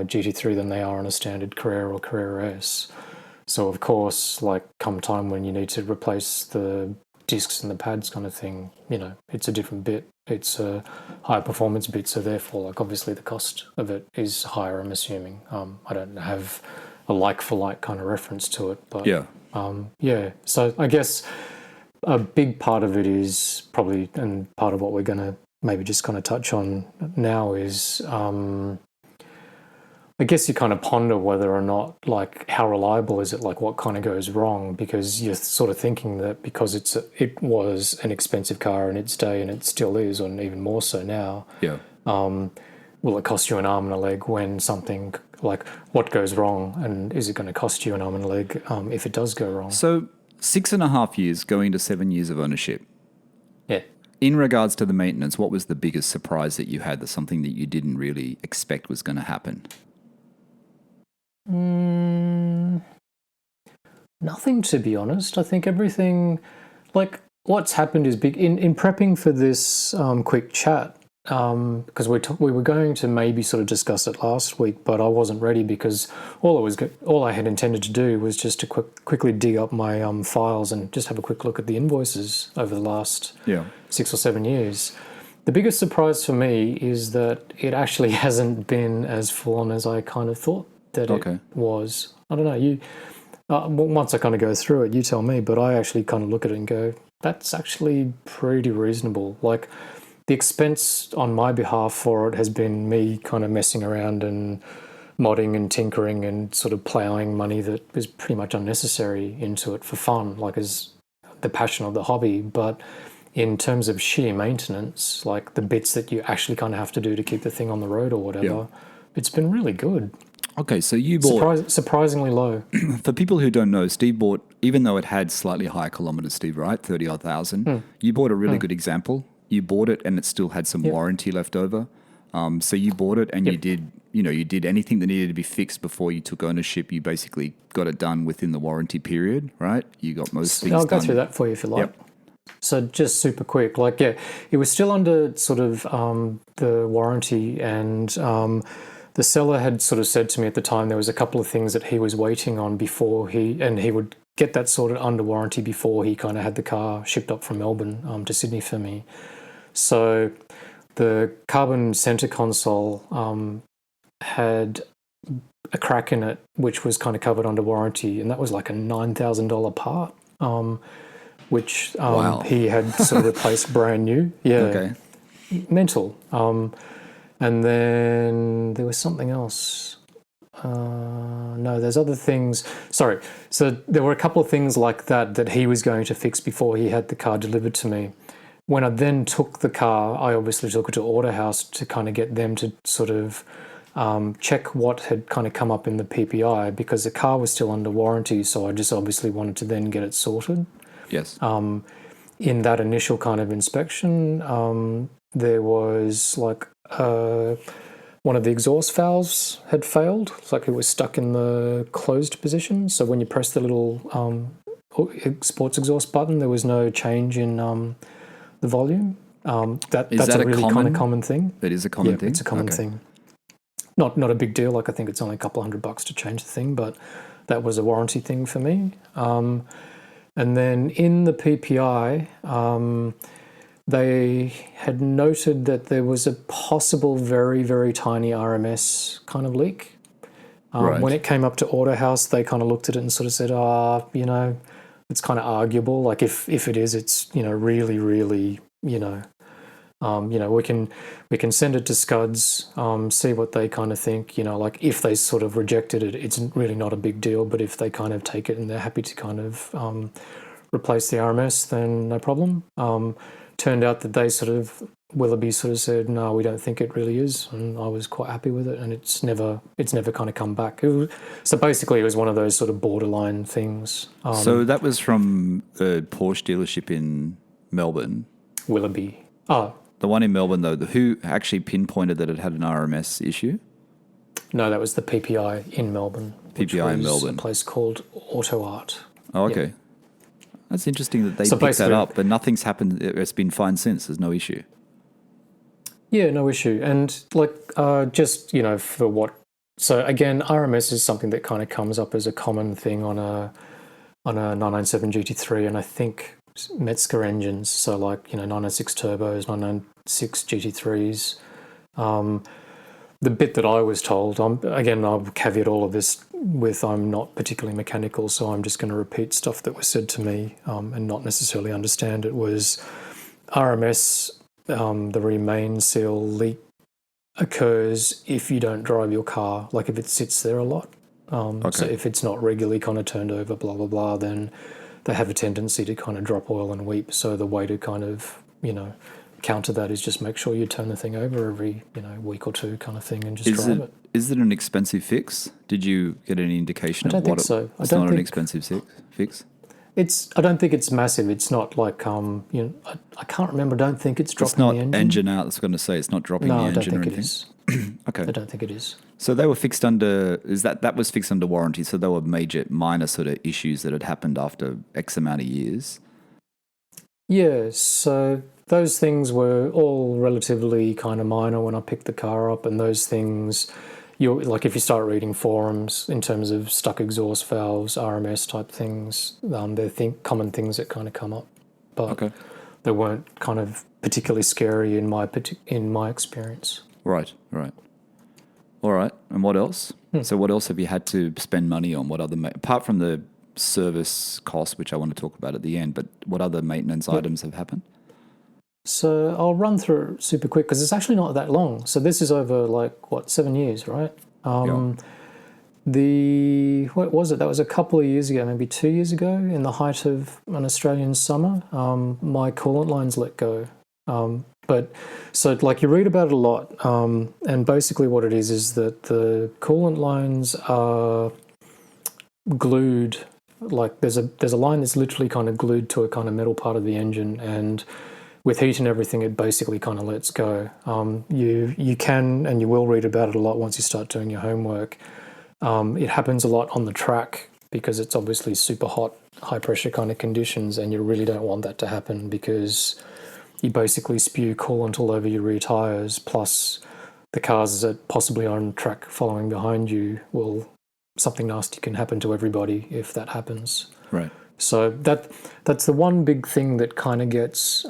GT3 than they are on a standard Carrera or Carrera S. So, of course, like, come time when you need to replace the discs and the pads kind of thing, it's a different bit. It's a higher performance bit, so therefore, like, obviously the cost of it is higher, I'm assuming. I don't have a like-for-like kind of reference to it, but so I guess a big part of it is probably, and part of what we're going to maybe just kind of touch on now is, I guess you kind of ponder whether or not, like, how reliable is it, like, what kind of goes wrong, because you're sort of thinking that because it was an expensive car in its day, and it still is, and even more so now, will it cost you an arm and a leg when something, like, what goes wrong, and is it going to cost you an arm and a leg if it does go wrong? So 6.5 years going to 7 years of ownership. Yeah. In regards to the maintenance, what was the biggest surprise that you had, that's something that you didn't really expect was going to happen? Nothing, to be honest. I think everything, like, what's happened is big. In prepping for this quick chat, because we were going to maybe sort of discuss it last week, but I wasn't ready because all I had intended to do was just to quickly dig up my files and just have a quick look at the invoices over the last 6 or 7 years. The biggest surprise for me is that it actually hasn't been as full on as I kind of thought that it was. I don't know, you once I kind of go through it, you tell me, but I actually kind of look at it and go, that's actually pretty reasonable. Like, the expense on my behalf for it has been me kind of messing around and modding and tinkering and sort of ploughing money that was pretty much unnecessary into it for fun, like, as the passion of the hobby. But in terms of sheer maintenance, like the bits that you actually kind of have to do to keep the thing on the road or whatever, it's been really good. Okay, so you bought... Surprisingly low. For people who don't know, Steve bought, even though it had slightly higher kilometres, Steve, right? 30-odd thousand. You bought a really good example. You bought it and it still had some warranty left over. So you bought it and you did anything that needed to be fixed before you took ownership. You basically got it done within the warranty period, right? You got most things done. I'll go through that for you if you like. Yep. So just super quick, it was still under sort of the warranty, and the seller had sort of said to me at the time there was a couple of things that he was waiting on before he would get that sorted under warranty before he kind of had the car shipped up from Melbourne to Sydney for me. So the carbon centre console had a crack in it, which was kind of covered under warranty, and that was like a $9,000 part, which he had sort of replaced brand new. Yeah, okay. Mental. And then there was something else. No, there's other things. Sorry. So there were a couple of things like that he was going to fix before he had the car delivered to me. When I then took the car, I obviously took it to AutoHouse to kind of get them to sort of check what had kind of come up in the PPI, because the car was still under warranty, so I just obviously wanted to then get it sorted. Yes. In that initial kind of inspection, there was like one of the exhaust valves had failed. It's like it was stuck in the closed position. So when you press the little sports exhaust button, there was no change in the volume. That's a really kind of common thing. That is a common thing? It's a common thing. Not a big deal. Like I think it's only a couple $100 to change the thing, but that was a warranty thing for me. And then in the PPI, they had noted that there was a possible very, very tiny RMS kind of leak. Right. When it came up to AutoHouse, they kind of looked at it and sort of said, it's kind of arguable. Like if it is, it's, really, really, we can send it to Scuds, see what they kind of think, like if they sort of rejected it, it's really not a big deal, but if they kind of take it and they're happy to kind of replace the RMS, then no problem. Turned out that they Willoughby sort of said, no, we don't think it really is, and I was quite happy with it, and it's never kind of come back. So basically it was one of those sort of borderline things. So that was from a Porsche dealership in Melbourne? Willoughby. The one in Melbourne, though, who actually pinpointed that it had an RMS issue? No, that was the PPI in Melbourne. PPI in Melbourne. A place called Auto Art. Oh, okay. Yep. That's interesting that they picked that up, but nothing's happened. It's been fine since. There's no issue. Yeah, no issue. And for what... So again, RMS is something that kind of comes up as a common thing on a 997 GT3, and I think Metzger engines, so 996 turbos, 996 GT3s. The bit that I was told, I'll caveat all of this with I'm not particularly mechanical, so I'm just going to repeat stuff that was said to me and not necessarily understand it, was RMS, the remain seal leak occurs if you don't drive your car, like if it sits there a lot. So if it's not regularly kind of turned over, blah, blah, blah, then they have a tendency to kind of drop oil and weep. So the way to kind of, counter that is just make sure you turn the thing over every, week or two kind of thing and just drive it. Is it an expensive fix? Did you get any indication of what? I don't think so. It's not an expensive fix? I don't think it's massive. It's not like, I can't remember. I don't think it's dropping the engine. It's not engine out. I was going to say it's not dropping the engine or anything. No, I don't think it is. Okay. I don't think it is. So they were fixed under, that was fixed under warranty, so there were minor sort of issues that had happened after X amount of years? Yeah, so those things were all relatively kind of minor when I picked the car up, and those things, if you start reading forums in terms of stuck exhaust valves, RMS type things, they're common things that kind of come up, but they weren't kind of particularly scary in my experience. Right. All right, and what else? So what else have you had to spend money on? What other, apart from the service cost, which I want to talk about at the end, but what other maintenance items have happened? So I'll run through it super quick because it's actually not that long. So this is over 7 years, right? What was it? That was a couple of years ago, maybe 2 years ago, in the height of an Australian summer. My coolant lines let go. But so like you read about it a lot, and basically what it is that the coolant lines are glued. Like there's a line that's literally kind of glued to a kind of metal part of the engine, and with heat and everything, it basically kind of lets go. You can and you will read about it a lot once you start doing your homework. It happens a lot on the track because it's obviously super hot, high pressure kind of conditions, and you really don't want that to happen because you basically spew coolant all over your rear tyres, plus the cars that possibly are on track following behind you something nasty can happen to everybody if that happens. Right. So that's the one big thing that kind of gets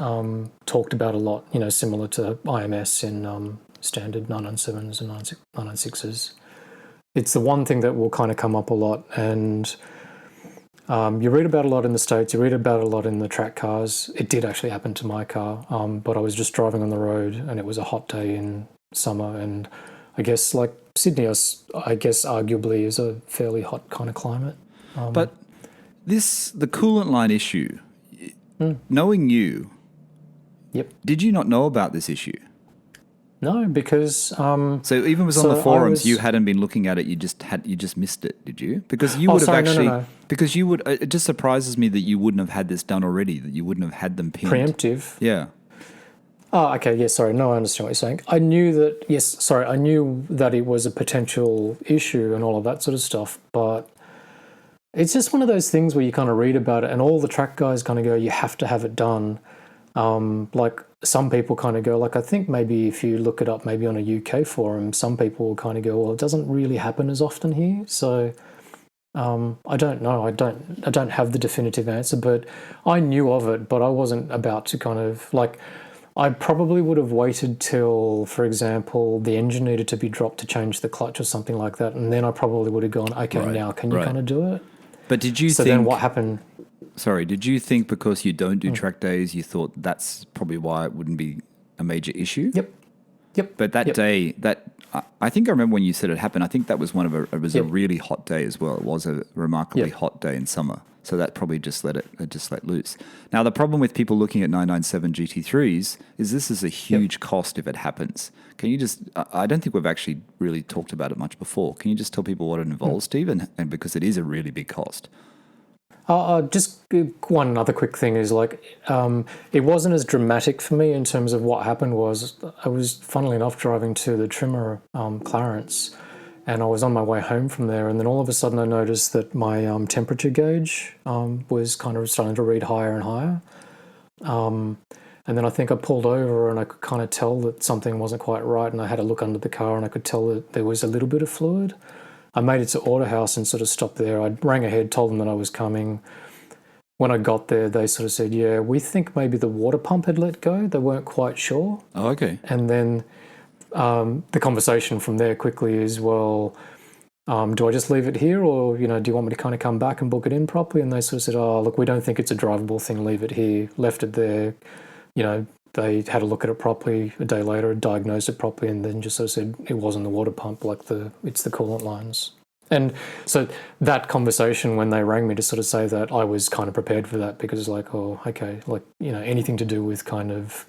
talked about a lot, similar to IMS in standard 997s and 996s. It's the one thing that will kind of come up a lot, and you read about it a lot in the States, you read about it a lot in the track cars. It did actually happen to my car, but I was just driving on the road and it was a hot day in summer, and I guess like Sydney, I guess arguably is a fairly hot kind of climate. But the coolant line issue, knowing you, yep. Did you not know about this issue? No, because so even was on the forums, you hadn't been looking at it. You just missed it, did you? Because you would have actually. No. Because you would. It just surprises me that you wouldn't have had this done already. That you wouldn't have had them pinned. Preemptive. Yeah. Oh, okay. Yes. Sorry. No, I understand what you're saying. I knew that. Yes. Sorry. I knew that it was a potential issue and all of that sort of stuff, but it's just one of those things where you kind of read about it, and all the track guys kind of go, "You have to have it done." Like some people kind of go, like I think maybe if you look it up, maybe on a UK forum, some people will kind of go, "Well, it doesn't really happen as often here." So I don't know. I don't have the definitive answer, but I knew of it, but I wasn't about to kind of like. I probably would have waited till, for example, the engine needed to be dropped to change the clutch or something like that, and then I probably would have gone, okay, right, now can you kind of do it? But did you think... So then what happened... Sorry, did you think because you don't do track days, you thought that's probably why it wouldn't be a major issue? Yep. But that day, I think I remember when you said it happened, I think that was a really hot day as well. It was a remarkably hot day in summer. So that probably just let loose. Now, the problem with people looking at 997 GT3s is this is a huge cost if it happens. Can you just, I don't think we've actually really talked about it much before. Can you just tell people what it involves, Steve? And because it is a really big cost. Just one other quick thing is like, it wasn't as dramatic for me in terms of what happened was I was, funnily enough, driving to the trimmer, Clarence, and I was on my way home from there, and then all of a sudden I noticed that my temperature gauge was kind of starting to read higher and higher. And then I think I pulled over and I could kind of tell that something wasn't quite right, and I had a look under the car and I could tell that there was a little bit of fluid. I made it to Autohouse and sort of stopped there. I rang ahead, told them that I was coming. When I got there, they sort of said, yeah, we think maybe the water pump had let go. They weren't quite sure. Oh, okay. And then the conversation from there quickly is, well, do I just leave it here, or, do you want me to kind of come back and book it in properly? And they sort of said, oh, look, we don't think it's a drivable thing. Leave it here. Left it there. They had a look at it properly a day later, diagnosed it properly, and then just sort of said it wasn't the water pump, it's the coolant lines. And so that conversation, when they rang me to sort of say that, I was kind of prepared for that, because like, oh, okay, anything to do with kind of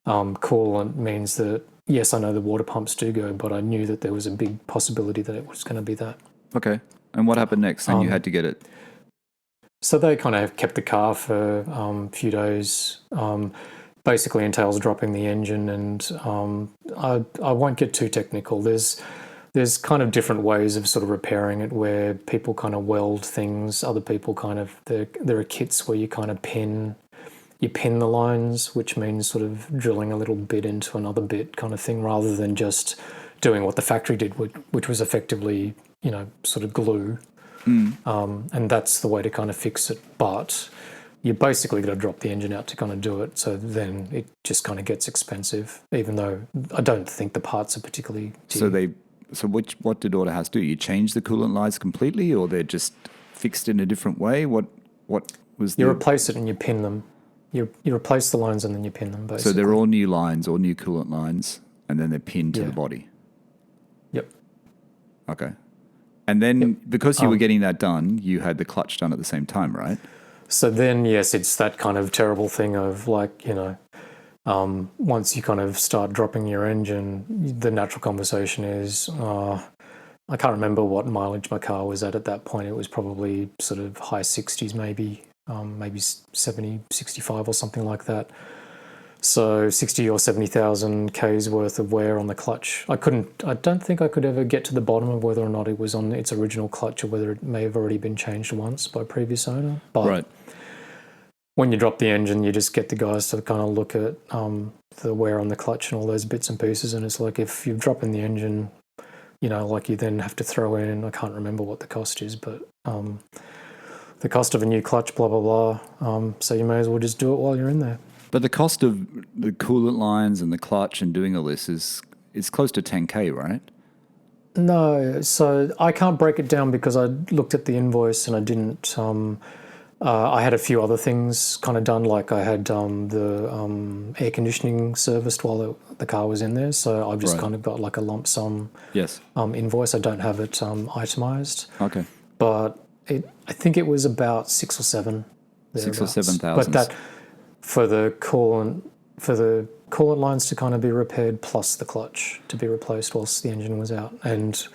coolant means that, yes, I know the water pumps do go, but I knew that there was a big possibility that it was going to be that. Okay. And what happened next? And you had to get it? So they kind of kept the car for a few days. Basically entails dropping the engine, and I won't get too technical. There's kind of different ways of sort of repairing it, where people kind of weld things. Other people kind of, there are kits where you kind of pin the lines, which means sort of drilling a little bit into another bit kind of thing, rather than just doing what the factory did, which was effectively, sort of glue. And that's the way to kind of fix it. But you basically got to drop the engine out to kind of do it. So then it just kind of gets expensive, even though I don't think the parts are particularly dear. So what did Autohouse do? You change the coolant lines completely, or they're just fixed in a different way? What was You replace it and you pin them. You replace the lines and then you pin them, basically. So they're all new lines, all new coolant lines, and then they're pinned to the body? Yep. Okay. And then because you were getting that done, you had the clutch done at the same time, right? So then, yes, it's that kind of terrible thing of like, once you kind of start dropping your engine, the natural conversation is, I can't remember what mileage my car was at that point. It was probably sort of high 60s, maybe 70, 65 or something like that. So 60 or 70,000 Ks worth of wear on the clutch. I don't think I could ever get to the bottom of whether or not it was on its original clutch or whether it may have already been changed once by previous owner. But right. When you drop the engine, you just get the guys to kind of look at the wear on the clutch and all those bits and pieces. And it's like if you're dropping the engine, like you then have to throw in, I can't remember what the cost is, but the cost of a new clutch, blah, blah, blah. So you may as well just do it while you're in there. But the cost of the coolant lines and the clutch and doing all this is close to 10K, right? No, so I can't break it down because I looked at the invoice and I didn't. I had a few other things kind of done, like I had the air conditioning serviced while the car was in there. So I've just kind of got like a lump sum invoice. I don't have it itemized. Okay. But I think it was about 6 or 7. 6 or 7,000. But that for the coolant lines to kind of be repaired plus the clutch to be replaced whilst the engine was out. And,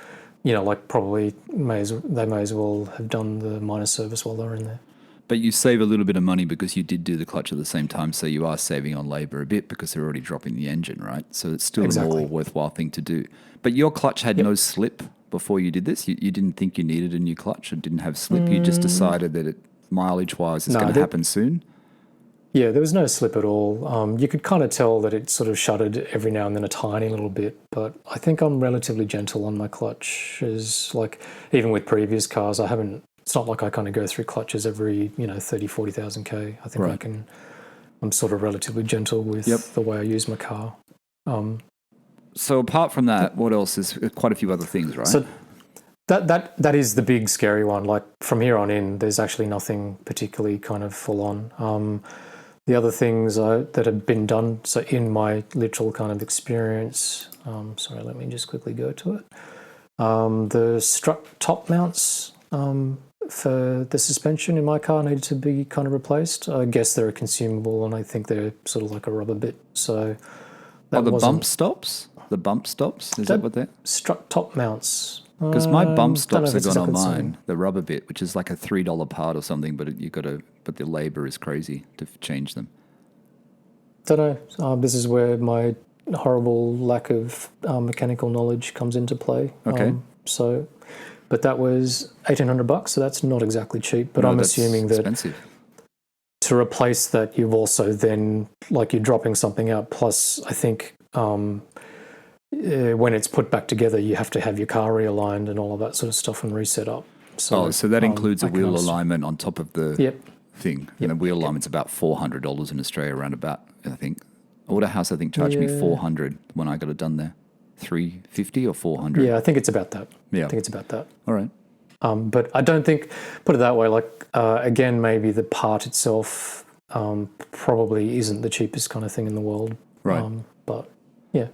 probably they may as well have done the minor service while they were in there. But you save a little bit of money because you did do the clutch at the same time, so you are saving on labour a bit because they're already dropping the engine, right? So it's still a more worthwhile thing to do. But your clutch had no slip before you did this? You didn't think you needed a new clutch? It didn't have slip? You just decided that mileage-wise it's going to happen soon? Yeah, there was no slip at all. You could kind of tell that it sort of shuddered every now and then a tiny little bit, but I think I'm relatively gentle on my clutches. Like, even with previous cars, it's not like I kind of go through clutches every, 30, 40,000 K. I think I'm sort of relatively gentle with the way I use my car. So apart from that, what else? There's quite a few other things, right? So that is the big scary one. Like from here on in, there's actually nothing particularly kind of full on. The other things that have been done, so in my literal kind of experience, sorry, let me just quickly go to it. The strut top mounts for the suspension in my car needed to be kind of replaced. I guess they're a consumable, and I think they're sort of like a rubber bit. So the bump stops? The bump stops? Is that what they're? Strut top mounts. Because my bump stops are gone on mine, the rubber bit, which is like a $3 part or something, but the labour is crazy to change them. Don't know. This is where my horrible lack of mechanical knowledge comes into play. Okay. But that was $1,800, so that's not exactly cheap. But I'm assuming that expensive. To replace that, you've also then, like, you're dropping something out. Plus, I think when it's put back together, you have to have your car realigned and all of that sort of stuff and reset up. So that includes a wheel alignment on top of the thing. Yep. And the wheel alignment's about $400 in Australia, around about, I think. Autohouse, I think, charged me $400 when I got it done there. $350 or $400? Yeah, I think it's about that. Yeah. I think it's about that. All right. But I don't think, put it that way, like, again, maybe the part itself probably isn't the cheapest kind of thing in the world. Right. But, yeah.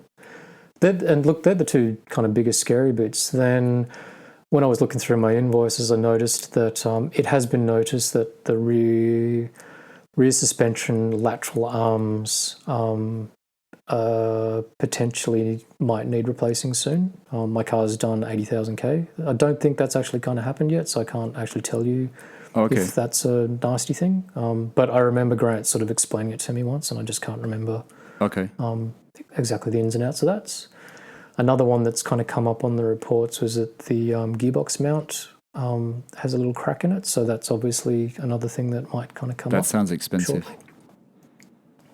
They're the two kind of biggest scary bits. Then when I was looking through my invoices, I noticed that it has been noticed that the rear suspension lateral arms potentially might need replacing soon. My car's done 80,000 K. I don't think that's actually kind of happened yet, so I can't actually tell you if that's a nasty thing. But I remember Grant sort of explaining it to me once, and I just can't remember exactly the ins and outs of that. Another one that's kind of come up on the reports was that the gearbox mount has a little crack in it, so that's obviously another thing that might kind of come up. That sounds expensive.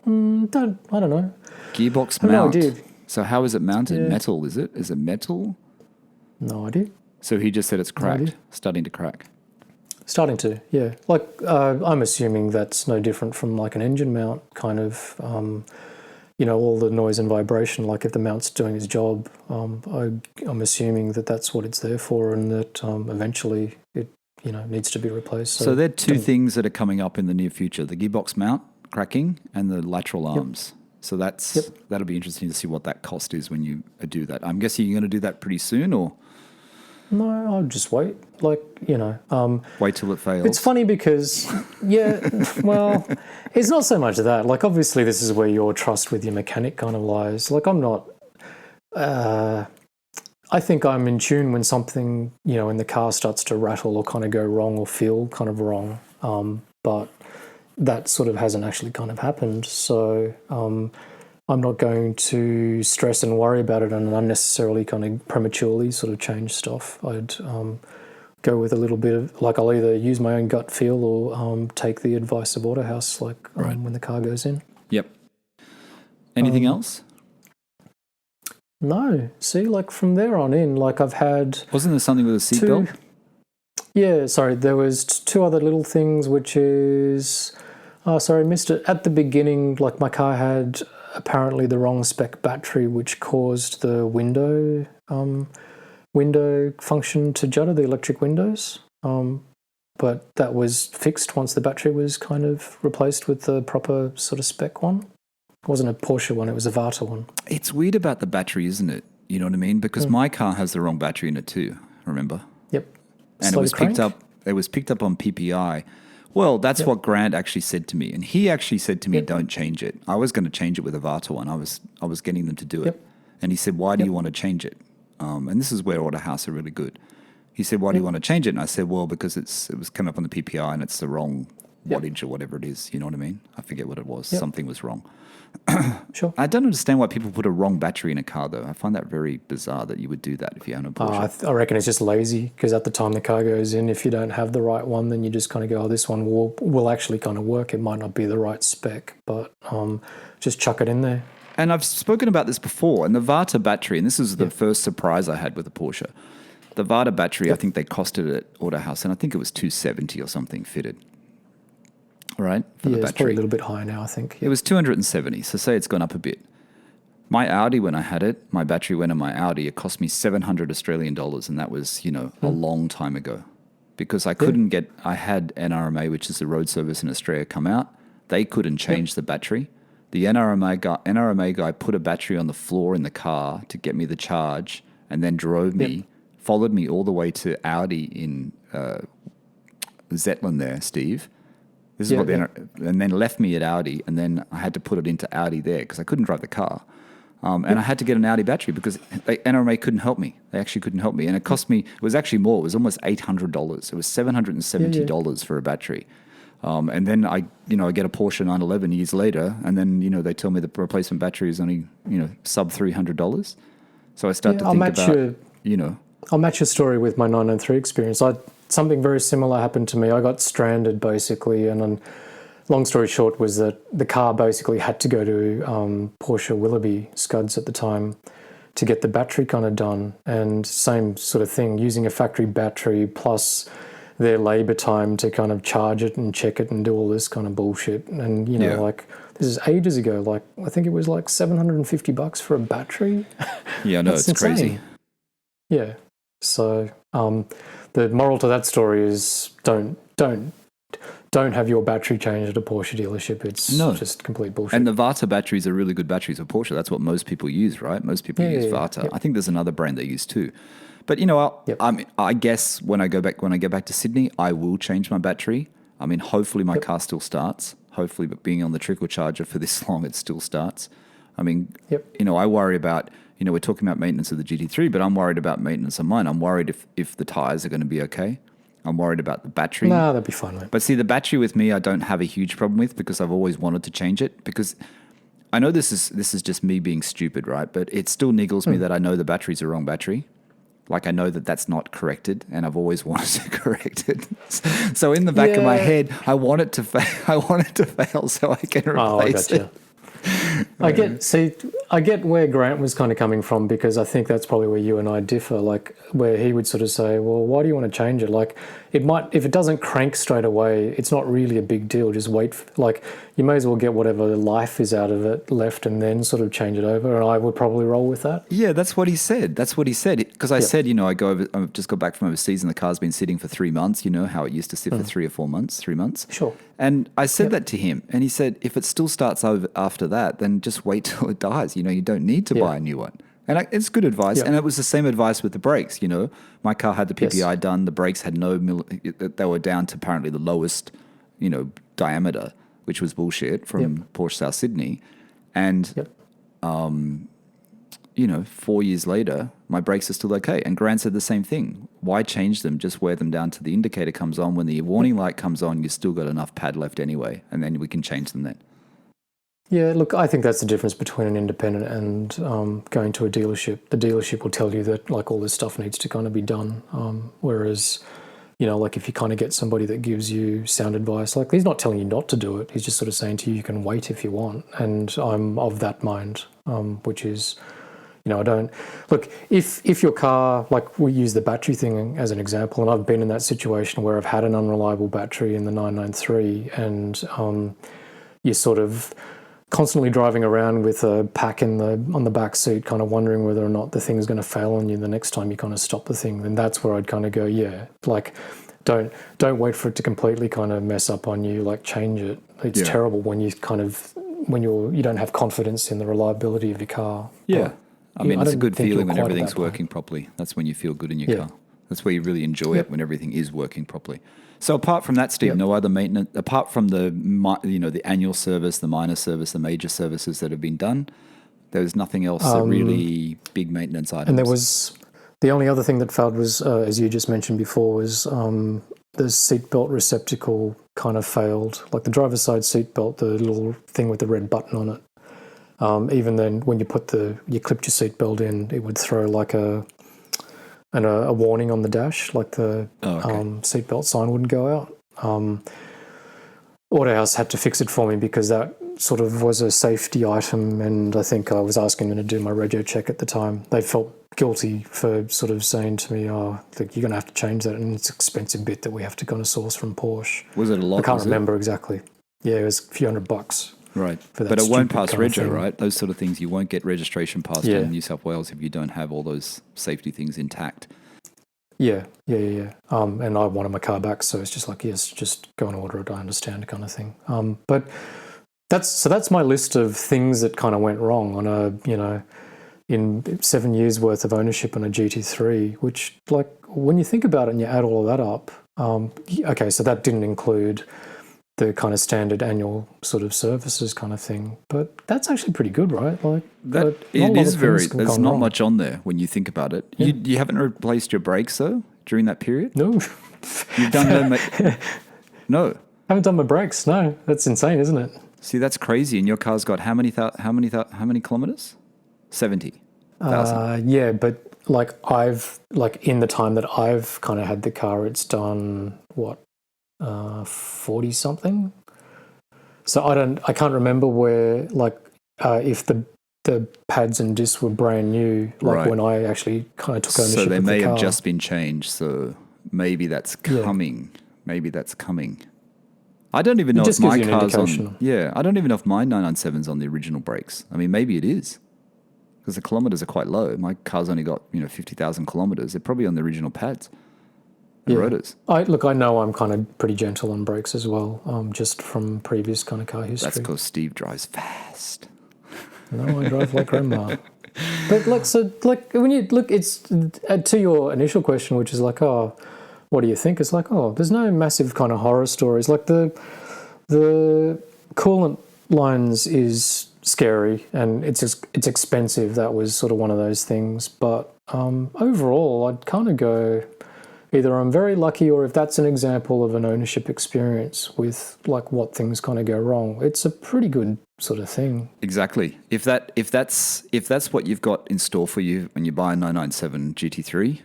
I don't know. Gearbox mount. No idea. So how is it mounted? Metal, is it? Is it metal? No idea. So he just said it's cracked, starting to crack. Starting to, yeah. Like, I'm assuming that's no different from like an engine mount kind of, all the noise and vibration. Like if the mount's doing its job, I'm assuming that that's what it's there for, and that eventually it, needs to be replaced. So there are two things that are coming up in the near future: the gearbox mount cracking and the lateral arms. So that'll be interesting to see what that cost is when you do that. I'm guessing you're going to do that pretty soon, or? No, I'll just wait. Like, Wait till it fails. It's funny because, well, it's not so much that. Like, obviously, this is where your trust with your mechanic kind of lies. Like, I'm not. I think I'm in tune when something, in the car starts to rattle or kind of go wrong or feel kind of wrong. But that sort of hasn't actually kind of happened. So I'm not going to stress and worry about it and unnecessarily kind of prematurely sort of change stuff. I'd go with a little bit of, like, I'll either use my own gut feel or take the advice of Autohouse, like when the car goes in. Yep. Anything else? No. See, like from there on in, like I've had... Wasn't there something with a seatbelt? Yeah, sorry. There was two other little things, which is... Oh, sorry, I missed it. At the beginning, like my car had apparently the wrong spec battery, which caused the window function to judder, the electric windows. But that was fixed once the battery was kind of replaced with the proper sort of spec one. It wasn't a Porsche one, it was a Vata one. It's weird about the battery, isn't it? You know what I mean? Because my car has the wrong battery in it too, remember? Yep. And it was picked up on PPI. Well, that's what Grant actually said to me. And he actually said to me, don't change it. I was going to change it with a Vata one. I was getting them to do it. And he said, why do you want to change it? And this is where Autohouse are really good. He said, why do you want to change it? And I said, well, because it was coming up on the PPI and it's the wrong wattage or whatever it is. You know what I mean? I forget what it was. Something was wrong. Sure. I don't understand why people put a wrong battery in a car, though. I find that very bizarre that you would do that if you own a Porsche. I reckon it's just lazy because at the time the car goes in, if you don't have the right one, then you just kind of go, this one will actually kind of work. It might not be the right spec, but just chuck it in there. And I've spoken about this before, and the Vata battery, and this is the first surprise I had with the Porsche. The Vata battery, I think they costed it at Autohouse, and I think it was $270 or something fitted. Right? For the battery. It's probably a little bit higher now, I think. It was $270, so say it's gone up a bit. My Audi, when I had it, my battery went in my Audi, it cost me 700 Australian dollars, and that was, a long time ago. Because I couldn't I had NRMA, which is the road service in Australia, come out. They couldn't change the battery. The NRMA guy put a battery on the floor in the car to get me the charge, and then followed me all the way to Audi in Zetland there, Steve. This is and then left me at Audi, and then I had to put it into Audi there because I couldn't drive the car. And I had to get an Audi battery because NRMA couldn't help me. They actually couldn't help me. And it cost me, it was actually more. It was almost $800. It was $770 for a battery. And then I get a Porsche 911 years later, and then, they tell me the replacement battery is only, sub $300. So I start to think about, I'll match your story with my 993 experience. Something very similar happened to me. I got stranded basically, and then, long story short was that the car basically had to go to Porsche Willoughby Scuds at the time to get the battery kind of done, and same sort of thing, using a factory battery plus their labour time to kind of charge it and check it and do all this kind of bullshit. And, like, this is ages ago. Like, I think it was like $750 for a battery. Yeah, no, it's crazy. Yeah. So the moral to that story is don't have your battery changed at a Porsche dealership. It's just complete bullshit. And the Vata batteries are really good batteries for Porsche. That's what most people use, right? Most people use Vata. I think there's another brand they use too. But I guess when I get back to Sydney, I will change my battery. I mean, hopefully my car still starts. Hopefully, but being on the trickle charger for this long, it still starts. I mean, I worry about, we're talking about maintenance of the GT3, but I'm worried about maintenance of mine. I'm worried if the tires are going to be okay. I'm worried about the battery. No, that'd be fine, mate. But see, the battery with me, I don't have a huge problem with because I've always wanted to change it because I know this is just me being stupid, right? But it still niggles me that I know the battery's the wrong battery. Like I know that that's not corrected, and I've always wanted to correct it. So in the back of my head, I want it to fail. I want it to fail so I can replace it. I get where Grant was kind of coming from, because I think that's probably where you and I differ, like where he would sort of say, well, why do you want to change it? Like it might, if it doesn't crank straight away, it's not really a big deal. Just wait, like you may as well get whatever life is out of it left and then sort of change it over. And I would probably roll with that. Yeah, that's what he said. Because I said, I've just got back from overseas and the car's been sitting for 3 months, how it used to sit for 3 or 4 months, 3 months. Sure. And I said that to him, and he said, if it still starts over after that, then just wait till it dies. You don't need to buy a new one. And it's good advice. And it was the same advice with the brakes, you know. My car had the PPI done. The brakes had they were down to apparently the lowest, you know, diameter, which was bullshit from Porsche South Sydney. And, you know, 4 years later, my brakes are still okay. And Grant said the same thing. Why change them? Just wear them down till the indicator comes on. When the warning light comes on, you've still got enough pad left anyway. And then we can change them then. Yeah, look, I think that's the difference between an independent and going to a dealership. The dealership will tell you that, like, all this stuff needs to kind of be done. Whereas, you know, like if you kind of get somebody that gives you sound advice, like he's not telling you not to do it. He's just sort of saying to you, you can wait if you want. And I'm of that mind, which is, you know, I don't... Look, if your car, like we use the battery thing as an example, and I've been in that situation where I've had an unreliable battery in the 993 and you're sort of constantly driving around with a pack on the back seat, kind of wondering whether or not the thing's going to fail on you the next time you kind of stop the thing, then that's where I'd kind of go, yeah, like don't wait for it to completely kind of mess up on you, like change it. It's terrible when you kind of you don't have confidence in the reliability of your car. Yeah. But, I mean, it's a good feeling when everything's working properly. That's when you feel good in your car. That's where you really enjoy it, when everything is working properly. So apart from that, Steve, no other maintenance, apart from the annual service, the minor service, the major services that have been done, there's nothing else that really big maintenance items. And there was, the only other thing that failed was, as you just mentioned before, was the seatbelt receptacle kind of failed. Like the driver's side seatbelt, the little thing with the red button on it. Even then, when you clipped your seatbelt in, it would throw like a warning on the dash, like the seatbelt sign wouldn't go out. Autohouse had to fix it for me because that sort of was a safety item, and I think I was asking them to do my rego check at the time. They felt guilty for sort of saying to me, "Oh, look, you're going to have to change that, and it's an expensive bit that we have to kind of source from Porsche." Was it a lot? I can't remember exactly. Yeah, it was a few $100. Right, but it won't pass rego, right? Those sort of things, you won't get registration passed in New South Wales if you don't have all those safety things intact. Yeah. And I wanted my car back, so it's just like, yes, just go and order it. I understand, kind of thing. But that's my list of things that kind of went wrong on in 7 years worth of ownership on a GT3. Which, like, when you think about it and you add all of that up, okay, so that didn't include the kind of standard annual sort of services kind of thing, but that's actually pretty good, right? Like that, it is very. There's not much on there when you think about it. Yeah. You haven't replaced your brakes though during that period. No, you've done them. No, I haven't done my brakes. No, that's insane, isn't it? See, that's crazy. And your car's got how many kilometers? 70,000. Yeah, but like in the time that I've kind of had the car, it's done what? 40 something. So I can't remember where, like, if the pads and discs were brand new, like when I actually kind of took ownership of the car. So they may have just been changed. So maybe that's coming. Yeah. Maybe that's coming. I don't even know if my car's on. Yeah, I don't even know if my 997's on the original brakes. I mean, maybe it is because the kilometers are quite low. My car's only got 50,000 kilometers. They're probably on the original pads. Rotors. I know I'm kind of pretty gentle on brakes as well, just from previous kind of car history. That's because Steve drives fast. No, I drive like grandma. But when you look, it's to your initial question, which is like, oh, what do you think? It's like, oh, there's no massive kind of horror stories. Like the coolant lines is scary and it's expensive. That was sort of one of those things. But overall, I'd kind of go, either I'm very lucky, or if that's an example of an ownership experience with like what things kind of go wrong, it's a pretty good sort of thing. Exactly. If that's what you've got in store for you when you buy a 997 GT3,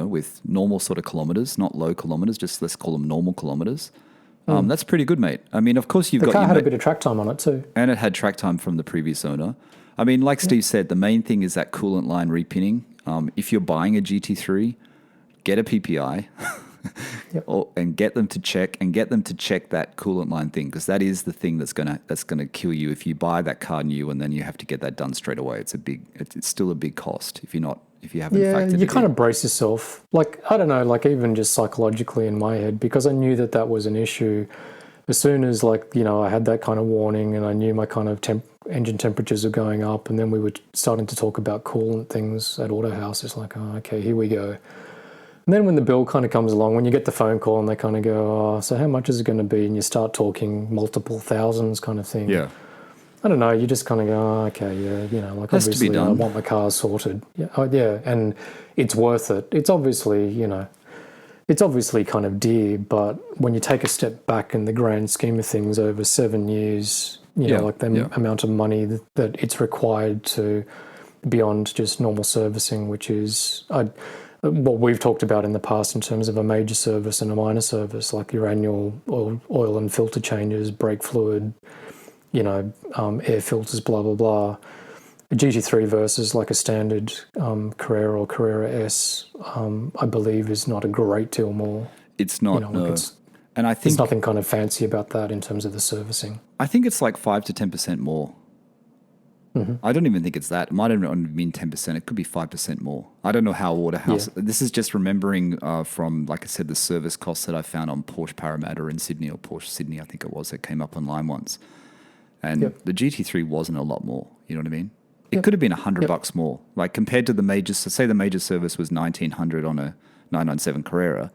with normal sort of kilometers, not low kilometers, just let's call them normal kilometers. That's pretty good, mate. I mean, of course the car had a bit of track time on it too, and it had track time from the previous owner. I mean, like Steve said, the main thing is that coolant line repinning. If you're buying a GT3. Get a PPI and get them to check that coolant line thing, because that is the thing that's gonna kill you if you buy that car new and then you have to get that done straight away. It's still a big cost if you haven't factored it. You kind of brace yourself. Like, I don't know, like even just psychologically in my head, because I knew that was an issue. As soon as I had that kind of warning and I knew my kind of engine temperatures are going up, and then we were starting to talk about coolant things at Auto House. It's like, oh, okay, here we go. And then when the bill kind of comes along, when you get the phone call and they kind of go, oh, so how much is it going to be? And you start talking multiple thousands kind of thing. Yeah. I don't know. You just kind of go, oh, okay, yeah, you know, like Has to be obviously I done. want my car sorted. Yeah, and it's worth it. It's obviously, you know, it's obviously kind of dear, but when you take a step back in the grand scheme of things over 7 years, you know, like the amount of money that it's required to beyond just normal servicing, which is what we've talked about in the past in terms of a major service and a minor service, like your annual oil and filter changes, brake fluid, you know, air filters, blah, blah, blah. A GT3 versus like a standard Carrera or Carrera S, I believe is not a great deal more. It's not, you know, no. And I think there's nothing kind of fancy about that in terms of the servicing. I think it's like 5 to 10% more. Mm-hmm. I don't even think it's that. It might even mean 10%. It could be 5% more. I don't know how Waterhouse. Yeah. This is just remembering from, like I said, the service costs that I found on Porsche Parramatta in Sydney, or Porsche Sydney, I think it was. It came up online once. And the GT3 wasn't a lot more. You know what I mean? It could have been $100 more. Like compared to the major, so say the major service was $1,900 on a 997 Carrera.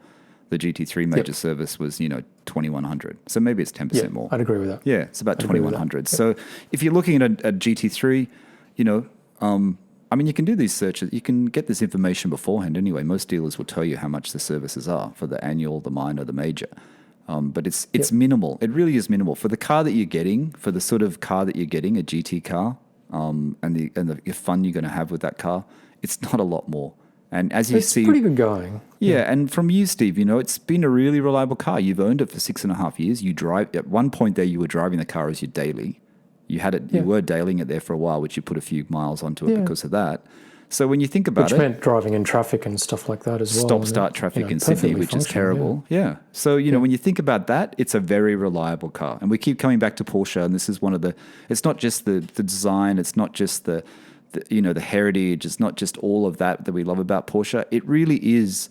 The GT3 major service was, you know, $2,100. So maybe it's 10% more. I'd agree with that. Yeah, it's about $2,100. So if you're looking at a GT3, you know, I mean, you can do these searches. You can get this information beforehand anyway. Most dealers will tell you how much the services are for the annual, the minor, the major. But it's minimal. It really is minimal. For the car that you're getting, for the sort of car that you're getting, a GT car, and the fun you're going to have with that car, it's not a lot more. And as you see, it's pretty good going. Yeah, and from you, Steve, you know, it's been a really reliable car. You've owned it for 6.5 years. You drive at one point there. You were driving the car as your daily. You had it. You were dailying it there for a while, which you put a few miles onto it because of that. So when you think about which meant driving in traffic and stuff like that as well. Stop-start traffic in Sydney, which is terrible. Yeah. So, you know, when you think about that, it's a very reliable car. And we keep coming back to Porsche, and this is one of the, it's not just the design, it's not just the you know, the heritage, it's not just all of that we love about Porsche. It really is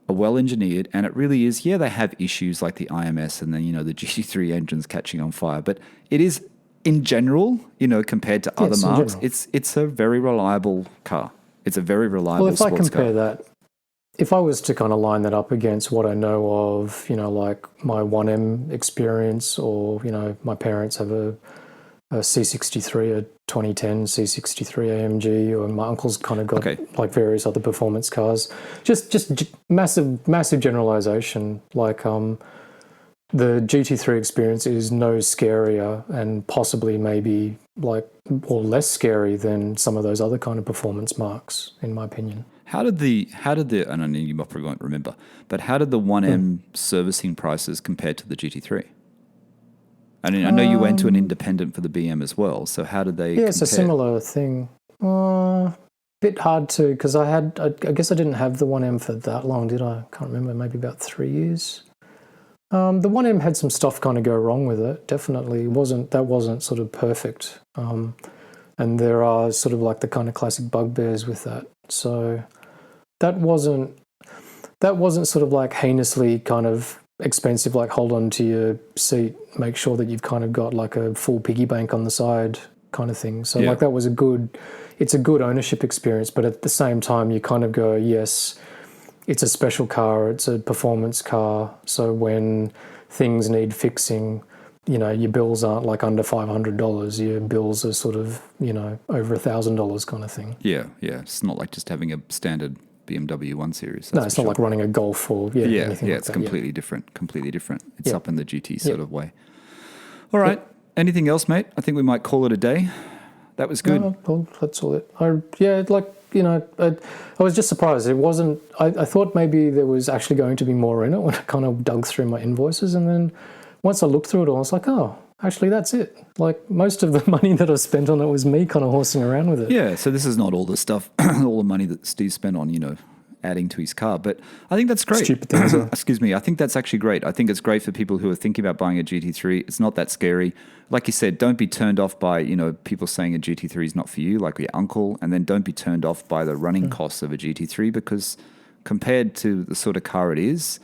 a well-engineered, and it really is, they have issues like the IMS and then, you know, the GT3 engines catching on fire, but it is, in general, you know, compared to other marques, it's a very reliable car. It's a very reliable sports car. Well, if I compare that, if I was to kind of line that up against what I know of, you know, like my 1M experience, or, you know, my parents have a C63, a 2010 C63 AMG, or my uncle's kind of got like various other performance cars. Just massive generalization. Like the GT3 experience is no scarier, and possibly maybe like or less scary than some of those other kind of performance marques, in my opinion. How did the and I know you probably won't remember, but how did the 1M servicing prices compare to the GT3? I mean, I know you went to an independent for the BM as well, so how did they compare? It's a similar thing. Bit hard to, because I guess I didn't have the 1M for that long, did I? Can't remember, maybe about 3 years. The 1M had some stuff kind of go wrong with it, definitely. That wasn't sort of perfect. And there are sort of like the kind of classic bugbears with that. So that wasn't sort of like heinously kind of expensive, like hold on to your seat, make sure that you've kind of got like a full piggy bank on the side kind of thing. So like that was it's a good ownership experience, but at the same time you kind of go, yes, it's a special car, it's a performance car, so when things need fixing, you know, your bills aren't like under $500, your bills are sort of, you know, over $1,000 kind of thing. Yeah, it's not like just having a standard BMW 1 Series. No, it's not like running a Golf or anything like it's completely different. It's up in the GT sort of way. All right. Anything else, mate? I think we might call it a day. That was good. Well, that's all it. I was just surprised. It wasn't. I thought maybe there was actually going to be more in it when I kind of dug through my invoices, and then once I looked through it all, I was like, oh, actually, that's it. Like most of the money that I spent on it was me kind of horsing around with it. Yeah, so this is not all the stuff, all the money that Steve spent on, you know, adding to his car. But I think that's great. Stupid things. Excuse me. I think that's actually great. I think it's great for people who are thinking about buying a GT3. It's not that scary. Like you said, don't be turned off by, you know, people saying a GT3 is not for you, like your uncle, and then don't be turned off by the running costs of a GT3, because compared to the sort of car it is,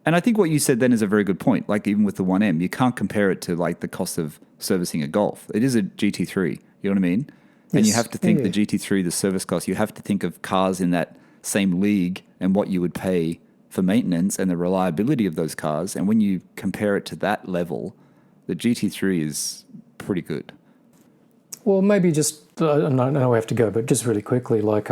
And I think what you said then is a very good point. Like even with the 1M, you can't compare it to like the cost of servicing a Golf. It is a GT3, you know what I mean? And you have to think the GT3, the service cost, you have to think of cars in that same league and what you would pay for maintenance and the reliability of those cars. And when you compare it to that level, the GT3 is pretty good. Well, maybe just, I know we have to go, but just really quickly, like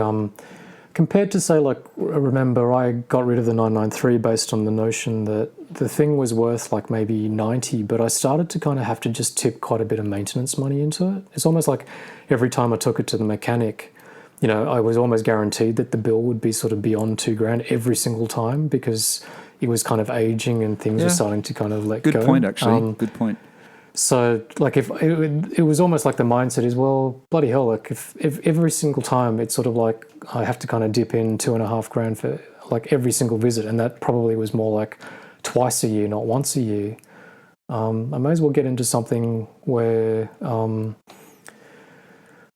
compared to say, like, remember I got rid of the 993 based on the notion that the thing was worth like maybe 90, but I started to kind of have to just tip quite a bit of maintenance money into it. It's almost like every time I took it to the mechanic, you know, I was almost guaranteed that the bill would be sort of beyond $2,000 every single time because it was kind of aging and things were starting to kind of let go. Good point, actually. Good point. So, like, if it was almost like the mindset is, well, bloody hell, like if every single time it's sort of like I have to kind of dip in $2,500 for like every single visit, and that probably was more like twice a year, not once a year. I may as well get into something where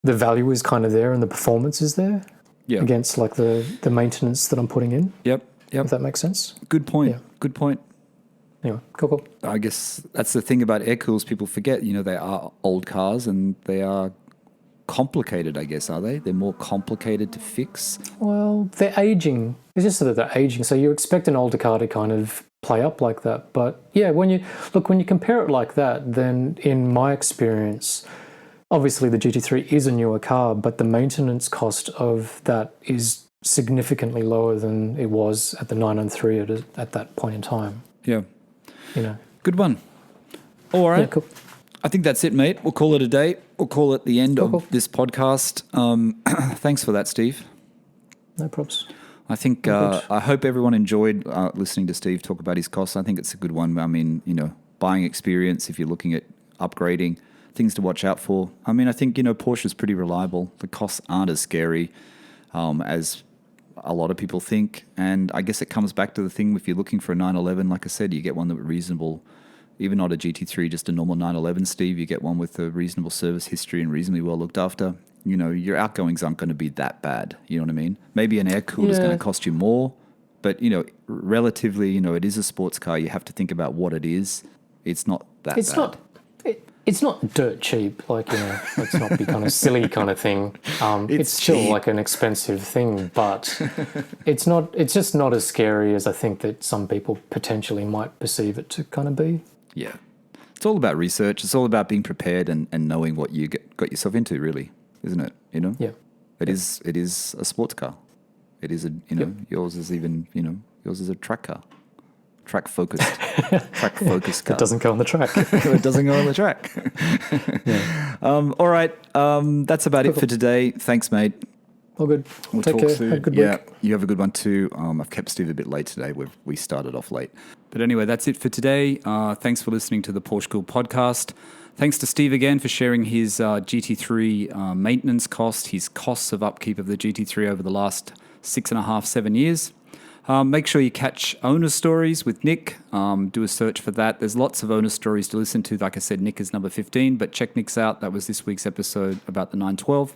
the value is kind of there and the performance is there against like the maintenance that I'm putting in. Yep. If that makes sense. Good point. Yeah. Good point. Anyway, cool. I guess that's the thing about air cools. People forget, you know, they are old cars and they are complicated, I guess, are they? They're more complicated to fix. Well, they're aging. It's just that they're aging. So you expect an older car to kind of play up like that. But yeah, when you compare it like that, then in my experience, obviously the GT3 is a newer car, but the maintenance cost of that is significantly lower than it was at the 993 at that point in time. Yeah. You know. Good one. All right. Yeah, cool. I think that's it, mate. We'll call it a day. We'll call it the end of this podcast. Thanks for that, Steve. No props. I think I hope everyone enjoyed listening to Steve talk about his costs. I think it's a good one. I mean, you know, buying experience if you're looking at upgrading, things to watch out for. I mean, I think, you know, Porsche's pretty reliable. The costs aren't as scary as a lot of people think. And I guess it comes back to the thing, if you're looking for a 911, like I said, you get one that's reasonable, even not a GT3, just a normal 911, Steve. You get one with a reasonable service history and reasonably well looked after. You know, your outgoings aren't going to be that bad. You know what I mean? Maybe an air cooler is going to cost you more, but, you know, relatively, you know, it is a sports car. You have to think about what it is. It's not that bad. It's not dirt cheap, like, you know, let's not be kind of silly kind of thing. It's still cheap. Like an expensive thing, but it's just not as scary as I think that some people potentially might perceive it to kind of be. Yeah. It's all about research. It's all about being prepared and knowing what you got yourself into, really, isn't it? You know? Yeah. It is a sports car. It is yours is a track car. Track focused car. It doesn't go on the track. It doesn't go on the track. Yeah. All right. That's about it for today. Thanks, mate. All good. We'll Take talk care. soon. Have a good week. week. You have a good one too. I've kept Steve a bit late today. We started off late. But anyway, that's it for today. Thanks for listening to the PorscheCooled Podcast. Thanks to Steve again for sharing his GT3 maintenance cost, his costs of upkeep of the GT3 over the last 6.5-7 years. Make sure you catch owner stories with Nick. Do a search for that. There's lots of owner stories to listen to. Like I said, Nick is number 15, but check Nick's out. That was this week's episode about the 912.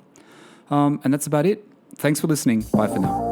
And that's about it. Thanks for listening. Bye for now.